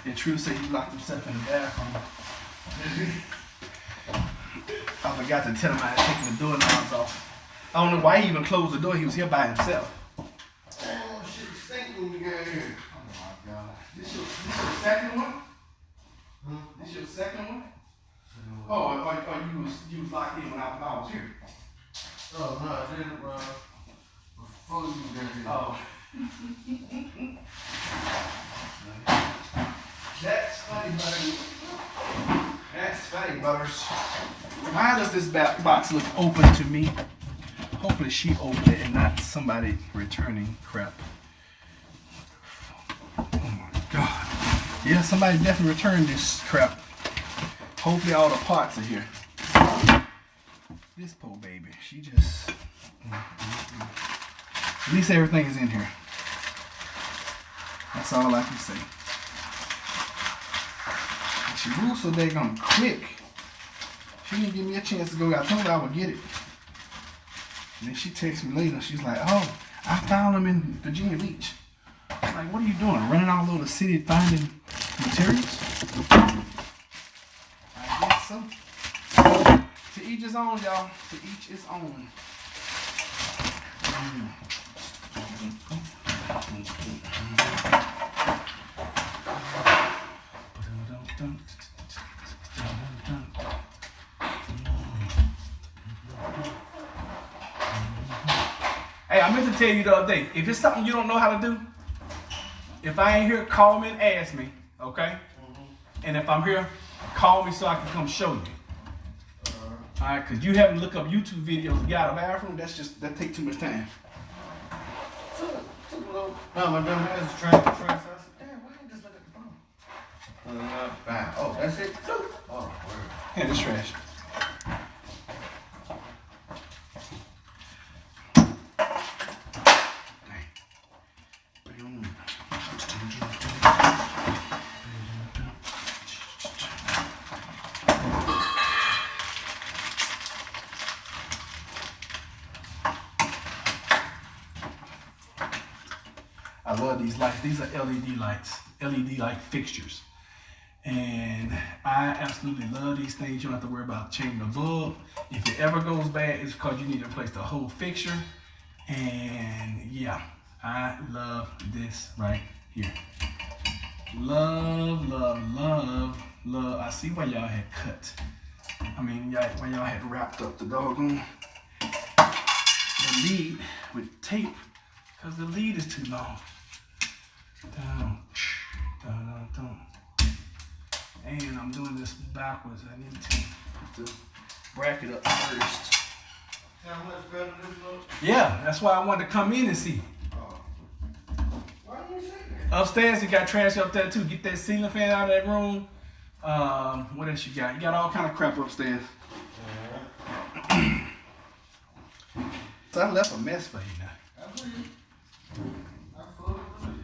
And True said he locked himself in the bathroom. I forgot to tell him I had taken the doorknobs off. I don't know why he even closed the door. He was here by himself. Oh shit, stink when we got here. Oh my god. This your second one? This your second one? Oh, or you was locked in when I was here. Oh, no, I didn't, before you got here. Oh. That's funny, buddy. That's funny, butters. Why does this box look open to me? Hopefully she opened it and not somebody returning crap. Oh my god. Yeah, somebody definitely returned this crap. Hopefully all the parts are here. This poor baby, she just... At least everything is in here. That's all I can say. And she moved so daggone quick. She didn't give me a chance to go. I told her I would get it. And then she texts me later. She's like, oh, I found them in Virginia Beach. I'm like, what are you doing? Running all over the city finding materials? I guess so. To each his own, y'all. To each his own. Hey, I meant to tell you the other day, if it's something you don't know how to do, if I ain't here, call me and ask me, okay? And if I'm here, call me so I can come show you. All right, because you having to look up YouTube videos to get out of the bathroom, that take too much time. No, my dumb ass is trying to so I said, damn, why didn't just look at the phone? Oh, that's it? Oh, word. Hand this trash. I love these lights. These are LED lights, LED light fixtures. And I absolutely love these things. You don't have to worry about changing the bulb. If it ever goes bad, it's because you need to replace the whole fixture. And yeah, I love this right here. Love, love, love, love. I see why y'all had cut. I mean, why y'all had wrapped up the doggone the lead with tape, because the lead is too long. Down, down, down, down. And I'm doing this backwards. I need to bracket up first. How much better this looks? Yeah, that's why I wanted to come in and see. Why do you say that? Upstairs, you got trash up there too. Get that ceiling fan out of that room. What else you got? You got all kind of crap upstairs. So I left a mess for you now. I believe. I fully believe.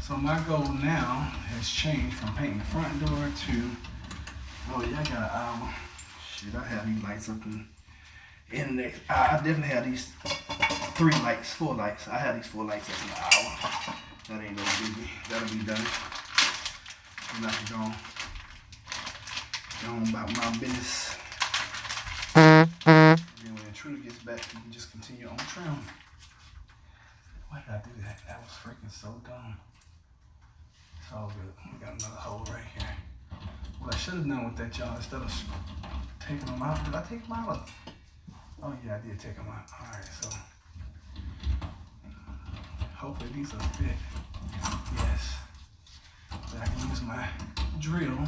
So my goal now has changed from painting the front door to, oh yeah, I got an hour. Shit, I have these lights up in the next, I definitely have these 4 lights. I have these 4 lights up in an hour. That ain't no biggie. That'll be done. And I can go on about my business. And then when Intruder gets back, we can just continue on trim. Why did I do that? That was freaking so dumb. It's all good. We got another hole right here. What I should have done with that, y'all, instead of taking them out, did I take them out? Oh yeah, I did take them out. All right, so hopefully these will fit. Yes. But I can use my drill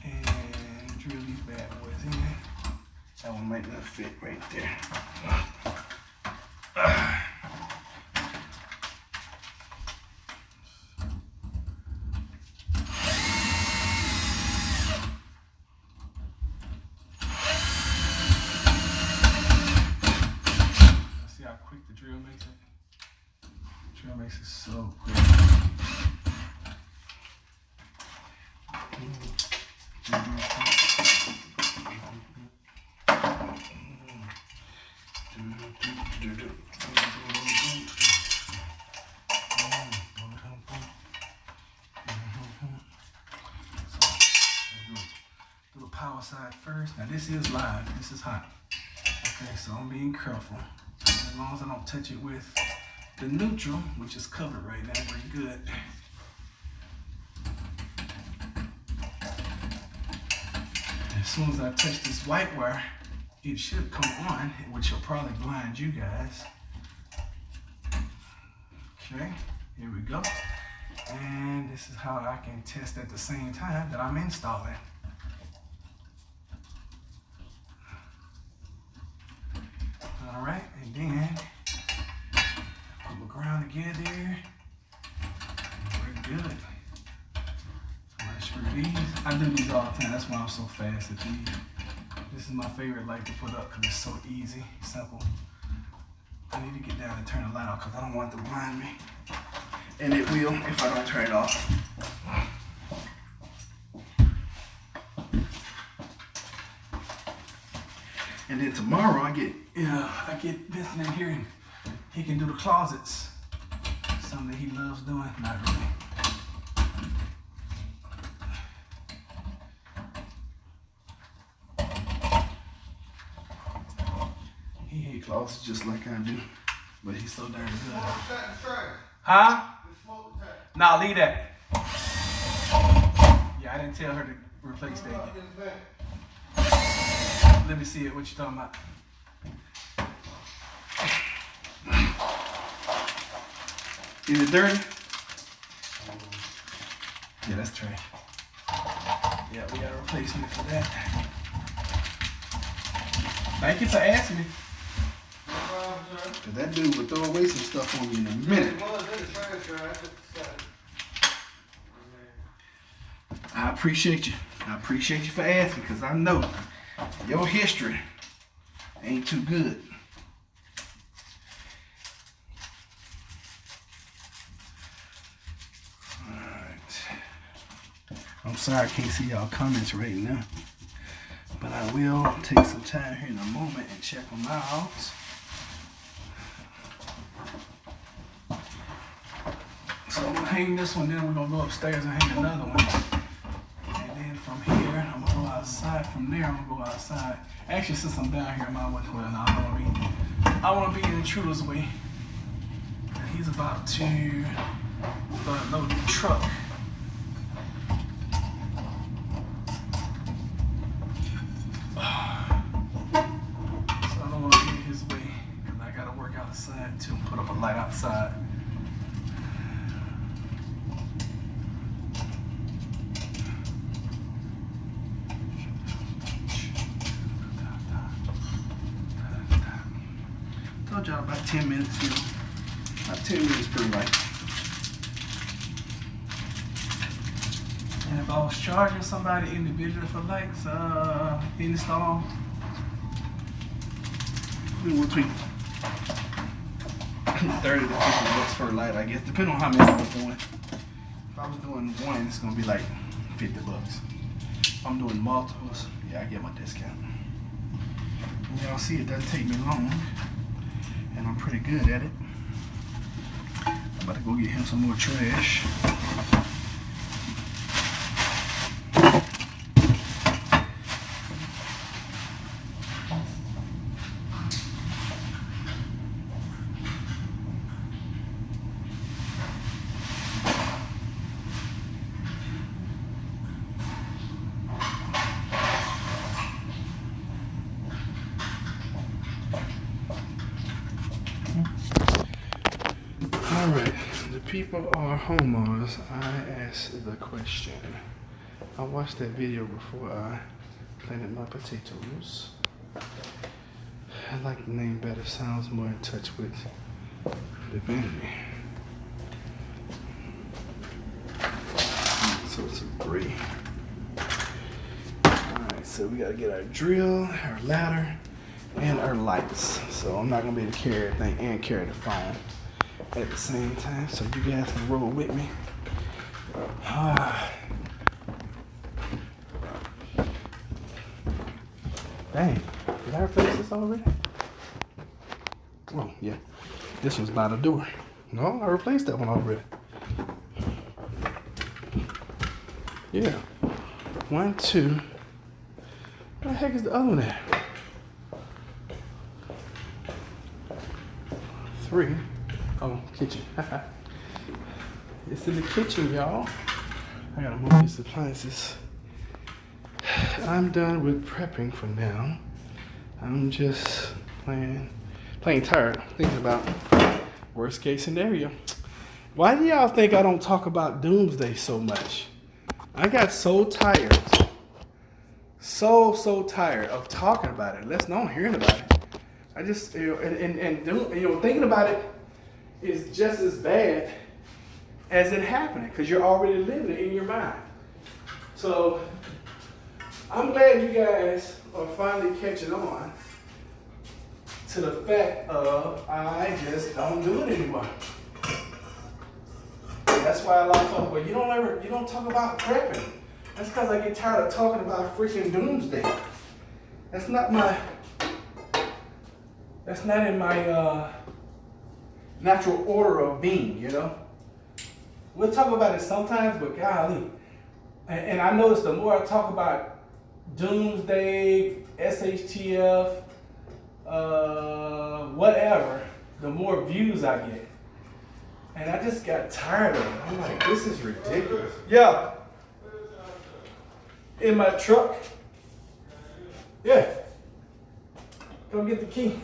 and drill these bad boys in. That one might not fit right there. See how quick the drill makes it? The drill makes it so quick. Do the power side first. Now this is live. This is hot. Okay, so I'm being careful. As long as I don't touch it with the neutral, which is covered right now, we're good. As soon as I touch this white wire, it should come on, which will probably blind you guys. Okay, here we go. And this is how I can test at the same time that I'm installing. All right, and then put my ground together. We're good. Screw these. I do these all the time. That's why I'm so fast at these. This is my favorite light to put up because it's so easy, simple. I need to get down and turn the light off because I don't want it to blind me. And it will if I don't turn it off. And then tomorrow I get Vincent in here and he can do the closets. Something that he loves doing. Not really. He hates closets just like I do, but he's so darn good. Huh? Nah, leave that. Yeah, I didn't tell her to replace that yet. Let me see it. What you talking about? Is it dirty? Yeah, that's trash. Yeah, we got a replacement for that. Thank you for asking me. Cause that dude would throw away some stuff on me in a minute. I appreciate you. I appreciate you for asking, cause I know your history ain't too good. I'm sorry I can't see y'all comments right now, but I will take some time here in a moment and check them out. So I'm gonna hang this one, then we're gonna go upstairs and hang another one. And then from here, I'm gonna go outside. From there, I'm gonna go outside. Actually, since I'm down here, I might as well. I wanna be in the intruder's way. He's about to load the truck. Outside to put up a light outside. Told y'all about 10 minutes here. About 10 minutes per light. And if I was charging somebody individually for lights, install, between 30 to 50 bucks per light, I guess, depending on how many I was doing. If I was doing one, it's gonna be like 50 bucks. If I'm doing multiples, yeah, I get my discount. And y'all see it doesn't take me long, and I'm pretty good at it. I'm about to go get him some more trash. Alright, the people are homeowners. I asked the question. I watched that video before I planted my potatoes. I like the name better. Sounds more in touch with divinity. So it's a 3. Alright, so we gotta get our drill, our ladder, and our lights. So I'm not gonna be able to carry everything and carry the phone at the same time. So you guys can roll with me. Dang, did I replace this already? Oh, yeah. This one's by the door. No, I replaced that one already. Yeah. 1, 2. Where the heck is the other one at? 3. Oh, kitchen. It's in the kitchen, y'all. I gotta move these appliances. I'm done with prepping for now. I'm just playing tired, thinking about worst case scenario. Why do y'all think I don't talk about doomsday so much? I got so tired. So tired of talking about it. Let's not hearing about it. I just, thinking about it is just as bad as it happening because you're already living it in your mind. So I'm glad you guys are finally catching on to the fact of I just don't do it anymore. That's why a lot of folks, well, you don't talk about prepping. That's because I get tired of talking about freaking doomsday. That's not in my natural order of being, you know? We'll talk about it sometimes, but golly. And I notice the more I talk about doomsday, SHTF, whatever, the more views I get. And I just got tired of it. I'm like, this is ridiculous. Yeah. In my truck. Yeah. Come get the key.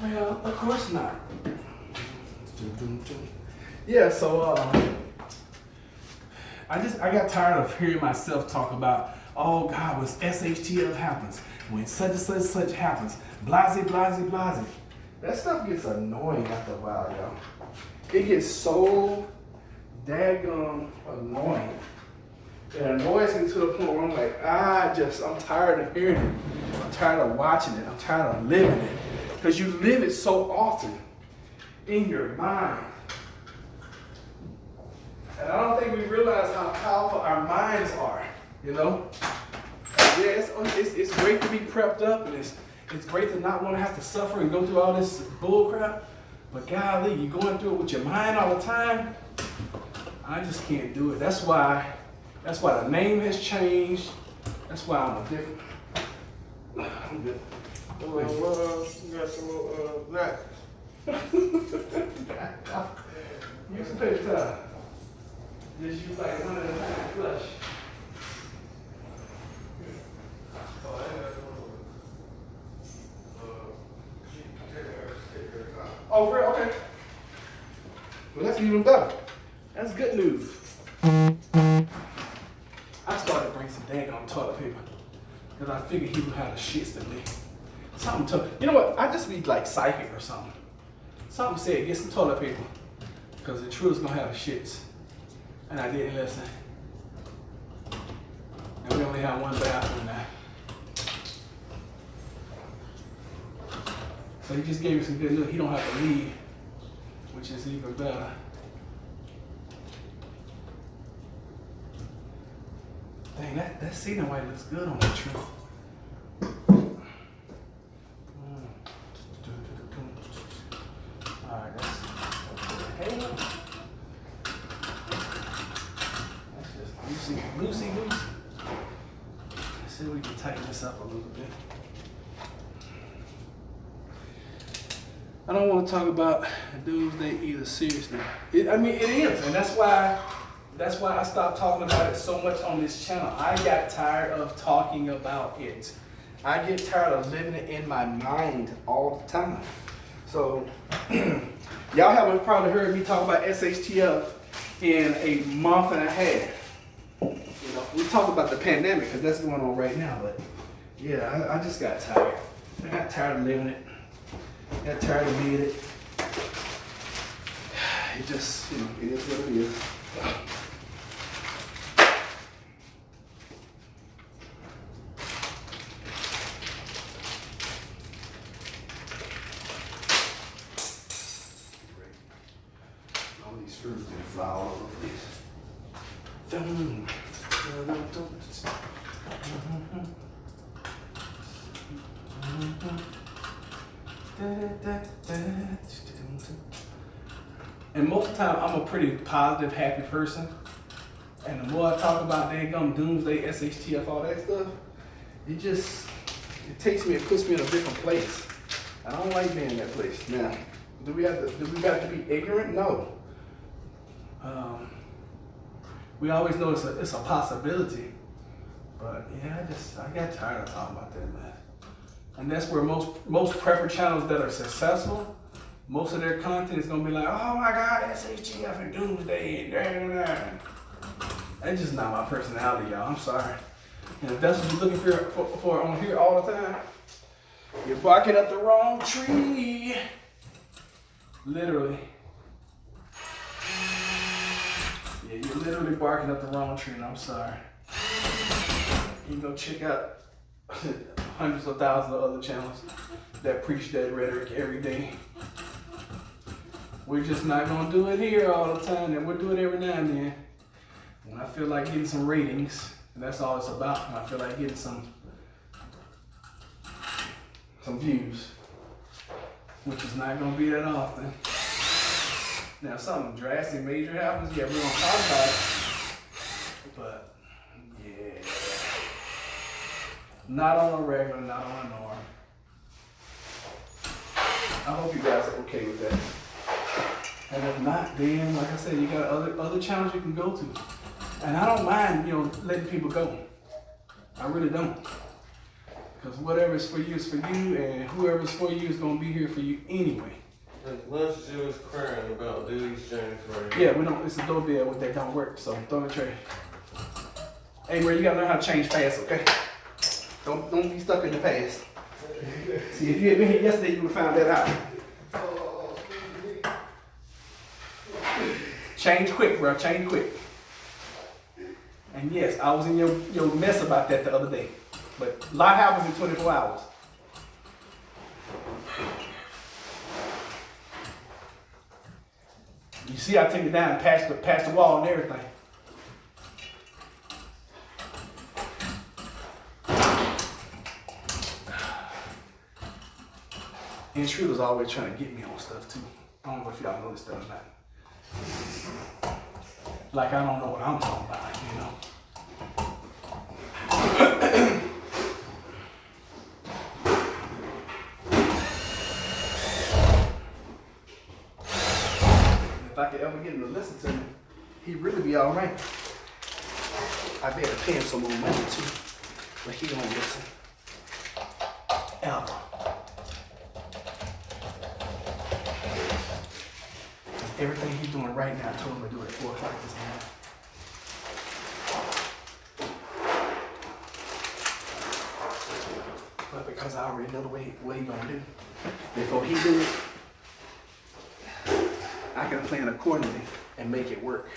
Well, of course not. Yeah, so I got tired of hearing myself talk about, oh God, when SHTF happens, when such and such happens, blase. That stuff gets annoying after a while, y'all. It gets so daggone annoying. It annoys me to the point where I'm like, I'm tired of hearing it. I'm tired of watching it. I'm tired of living it. Because you live it so often in your mind. And I don't think we realize how powerful our minds are, you know? Yeah, it's great to be prepped up, and it's great to not want to have to suffer and go through all this bull crap. But golly, you're going through it with your mind all the time. I just can't do it. That's why the name has changed. That's why I'm different. I'm good. Well, you got some more nuts. You spent just use like one at a time, flush. Oh, for real? Okay. Well, that's even better. That's good news. I started to bring some daggone toilet paper because I figured he would have the shits to me. Something to, you know what? I just be like psychic or something. Something said, get some toilet paper because the truth's gonna have the shits. And I didn't listen. And we only have one bathroom now. So he just gave me some good news. He don't have to leave, which is even better. Dang, that cedar white looks good on that tree. Alright, that's just loosey. Let's see if we can tighten this up a little bit. I don't want to talk about Doomsday either seriously. I mean, it is, and that's why I stopped talking about it so much on this channel. I got tired of talking about it. I get tired of living it in my mind all the time. So, y'all haven't probably heard me talk about SHTF in a month and a half. You know, we talk about the pandemic because that's going on right now, but yeah, I just got tired. I got tired of living it. I got tired of being it. It just, you know, it is what it is. All these screws can fly all over the place. And most of the time, I'm a pretty positive, happy person. And the more I talk about daggum Doomsday, SHTF, all that stuff, it takes me, it puts me in a different place. I don't like being in that place. Now, do we have to be ignorant? No. We always know it's a possibility. But yeah, I got tired of talking about that, man. And that's where most prepper channels that are successful, most of their content is gonna be like, oh my God, SHTF and Doomsday and da. That's just not my personality, y'all. I'm sorry. And if that's what you're looking for on here all the time, you're barking up the wrong tree. Literally. Yeah, you're literally barking up the wrong tree, and I'm sorry. You can go check out hundreds of thousands of other channels that preach that rhetoric every day. We're just not gonna do it here all the time, and we'll do it every now and then. When I feel like getting some ratings, and that's all it's about. When I feel like getting some views, which is not gonna be that often. Now, if something drastic, major happens, yeah, we're gonna talk about it. But yeah, not on a regular, not on a norm. I hope you guys are okay with that. And if not, then like I said, you got other channels you can go to. And I don't mind, you know, letting people go. I really don't. Because whatever's for you is for you, and whoever's for you is gonna be here for you anyway. Lunch she was crying about duty exchange right Yeah, we don't. It's a doorbell that don't work, so throw in the tray. Hey, bro, you gotta learn how to change fast, okay? Don't be stuck in the past. See, if you had been here yesterday, you would have found that out. Change quick, bro. Change quick. And yes, I was in your mess about that the other day, but a lot happens in 24 hours. You see, I take it down and patch the wall and everything. And Shrew always trying to get me on stuff too. I don't know if y'all noticed that or not. Like I don't know what I'm talking about, you know. If I could ever get him to listen to me, he'd really be all right. I better pay him some more money too, but he don't listen. Ever. Everything he's doing right now, I told him to do it at 4 o'clock this morning. But because I already know what he gonna do, before he do it, I can plan accordingly and make it work.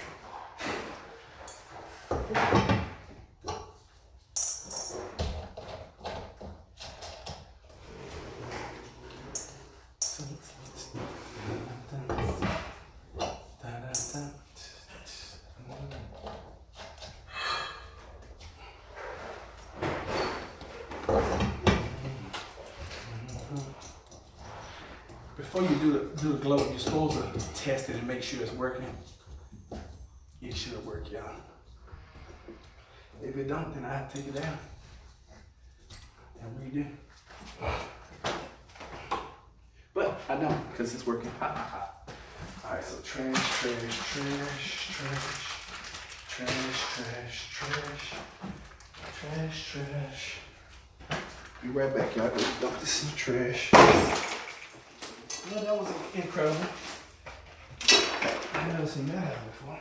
before you do the globe, you're supposed to test it and make sure it's working. It should work, y'all. If it don't, then I have to take it down and redo. But I don't, because it's working. Alright, so trash. Be right back, y'all. Go dump this in the trash. Well, that was incredible. I've never seen that happen before.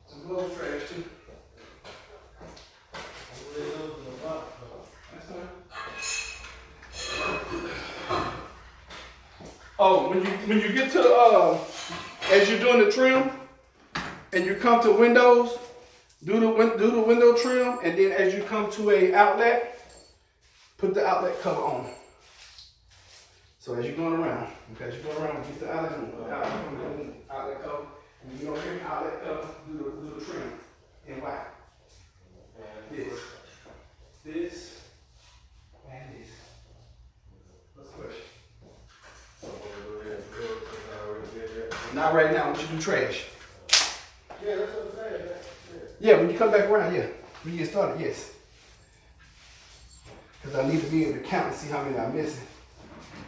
Some glow trash too. That's fine. Oh, when you get to as you're doing the trim and you come to windows, do the window trim, and then as you come to a outlet, put the outlet cover on. So as you're going around, get the outlet cover, and you don't hear outlet cover, do the trim in white. This, and this. What's the question? Not right now, but you do trash. Yeah, that's what I'm saying. Yeah, when you come back around, yeah. When you get started, yes. Because I need to be able to count and see how many I'm missing.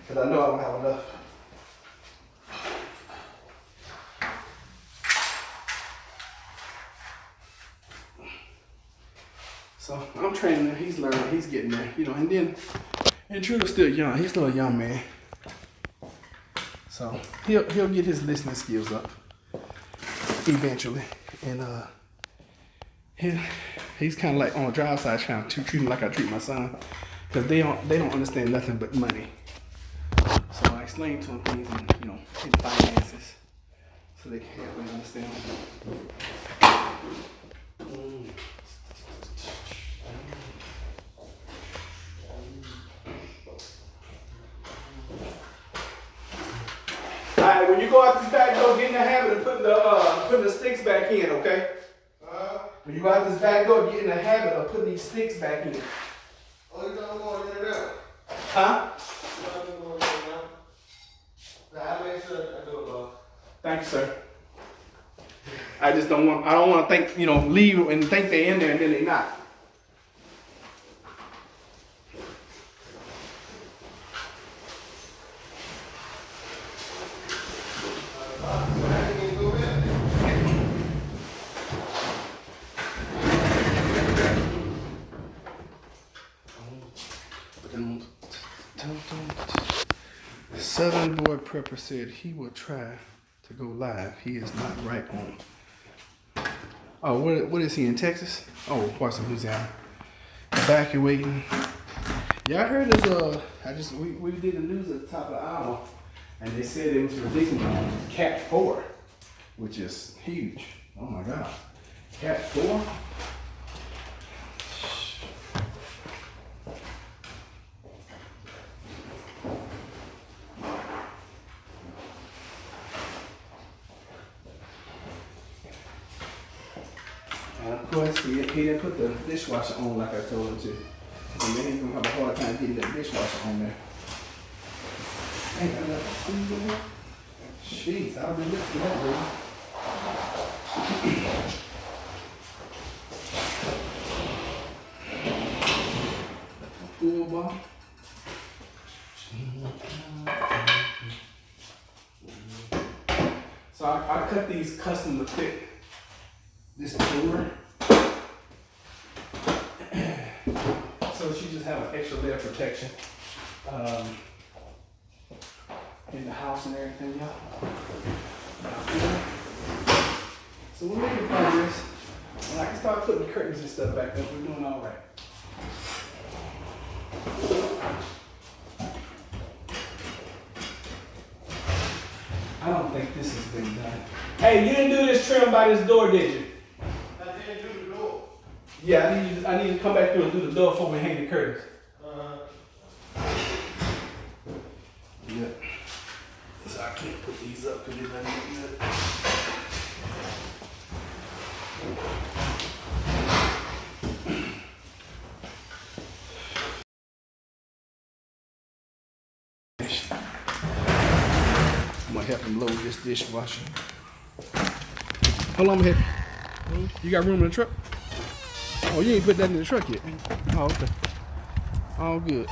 Because I know I don't have enough. So I'm training him, he's learning, he's getting there, you know, and then, and Trudeau's still young, he's still a young man. So he'll get his listening skills up eventually. And he's kind of like on the drive side trying to treat him like I treat my son, because they don't understand nothing but money. So I explain to them things in, you know, in finances, so they can help them understand. Alright, when you go out this back door, get in the habit of putting the sticks back in, okay? When you go out this back door, get in the habit of putting these sticks back in. Oh, you don't want to get it out? Huh? You don't want to get it out? I'll make sure I do it, boss. Thank you, sir. I don't want to think, you know, leave and think they're in there and then they're not. Southern Boy Prepper said he will try to go live. He is not right on. Oh, what is he in Texas? Oh, Boston, Louisiana. Evacuating. Yeah, I heard there's we did the news at the top of the hour, and they said it was predicting Cat 4, which is huge. Oh my God, Cat 4. And of course, he didn't put the dishwasher on like I told him to. And then he's gonna have a hard time getting that dishwasher on there. Ain't got enough food in here? Jeez, I'll be looking for that, baby. Full bar. So I cut these custom to fit this door. So she just have an extra layer of protection in the house and everything, y'all. So we're making progress. And I can start putting the curtains and stuff back up. We're doing all right. I don't think this has been done. Hey, you didn't do this trim by this door, did you? I didn't do the door. Yeah, I need to come back through and do the door before we hang the curtains. Yeah. So I can't put these up because it doesn't look good. help him load this dishwasher. Hold on, I'm ahead. You got room in the truck? Oh, you ain't put that in the truck yet. Oh, okay. All good.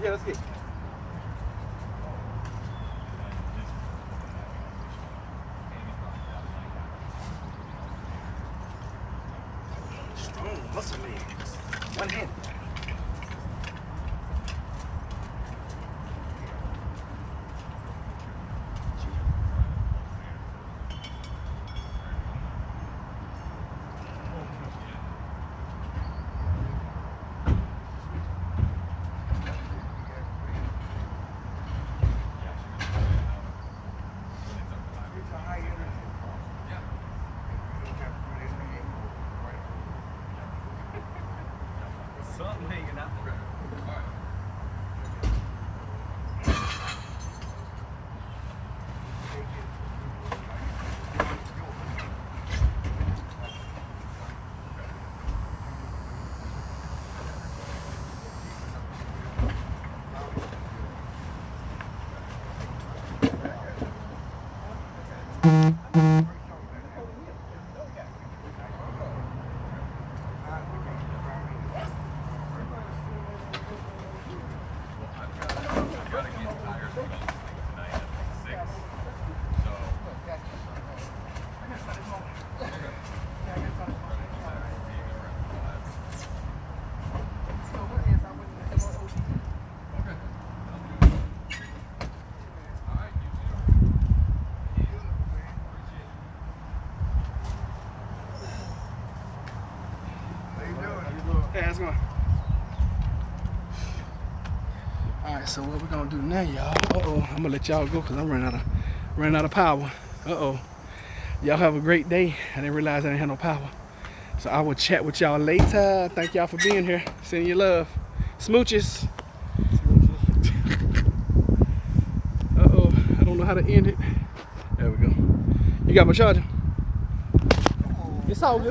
Yeah, let's get. Strong muscle man. One hand. Something hanging out the road. Hey, how's it going? Alright, so what we're gonna do now, y'all? I'm gonna let y'all go because I'm running out of power. Y'all have a great day. I didn't realize I didn't have no power. So I will chat with y'all later. Thank y'all for being here. Sending you love. Smooches. I don't know how to end it. There we go. You got my charger? It's all good.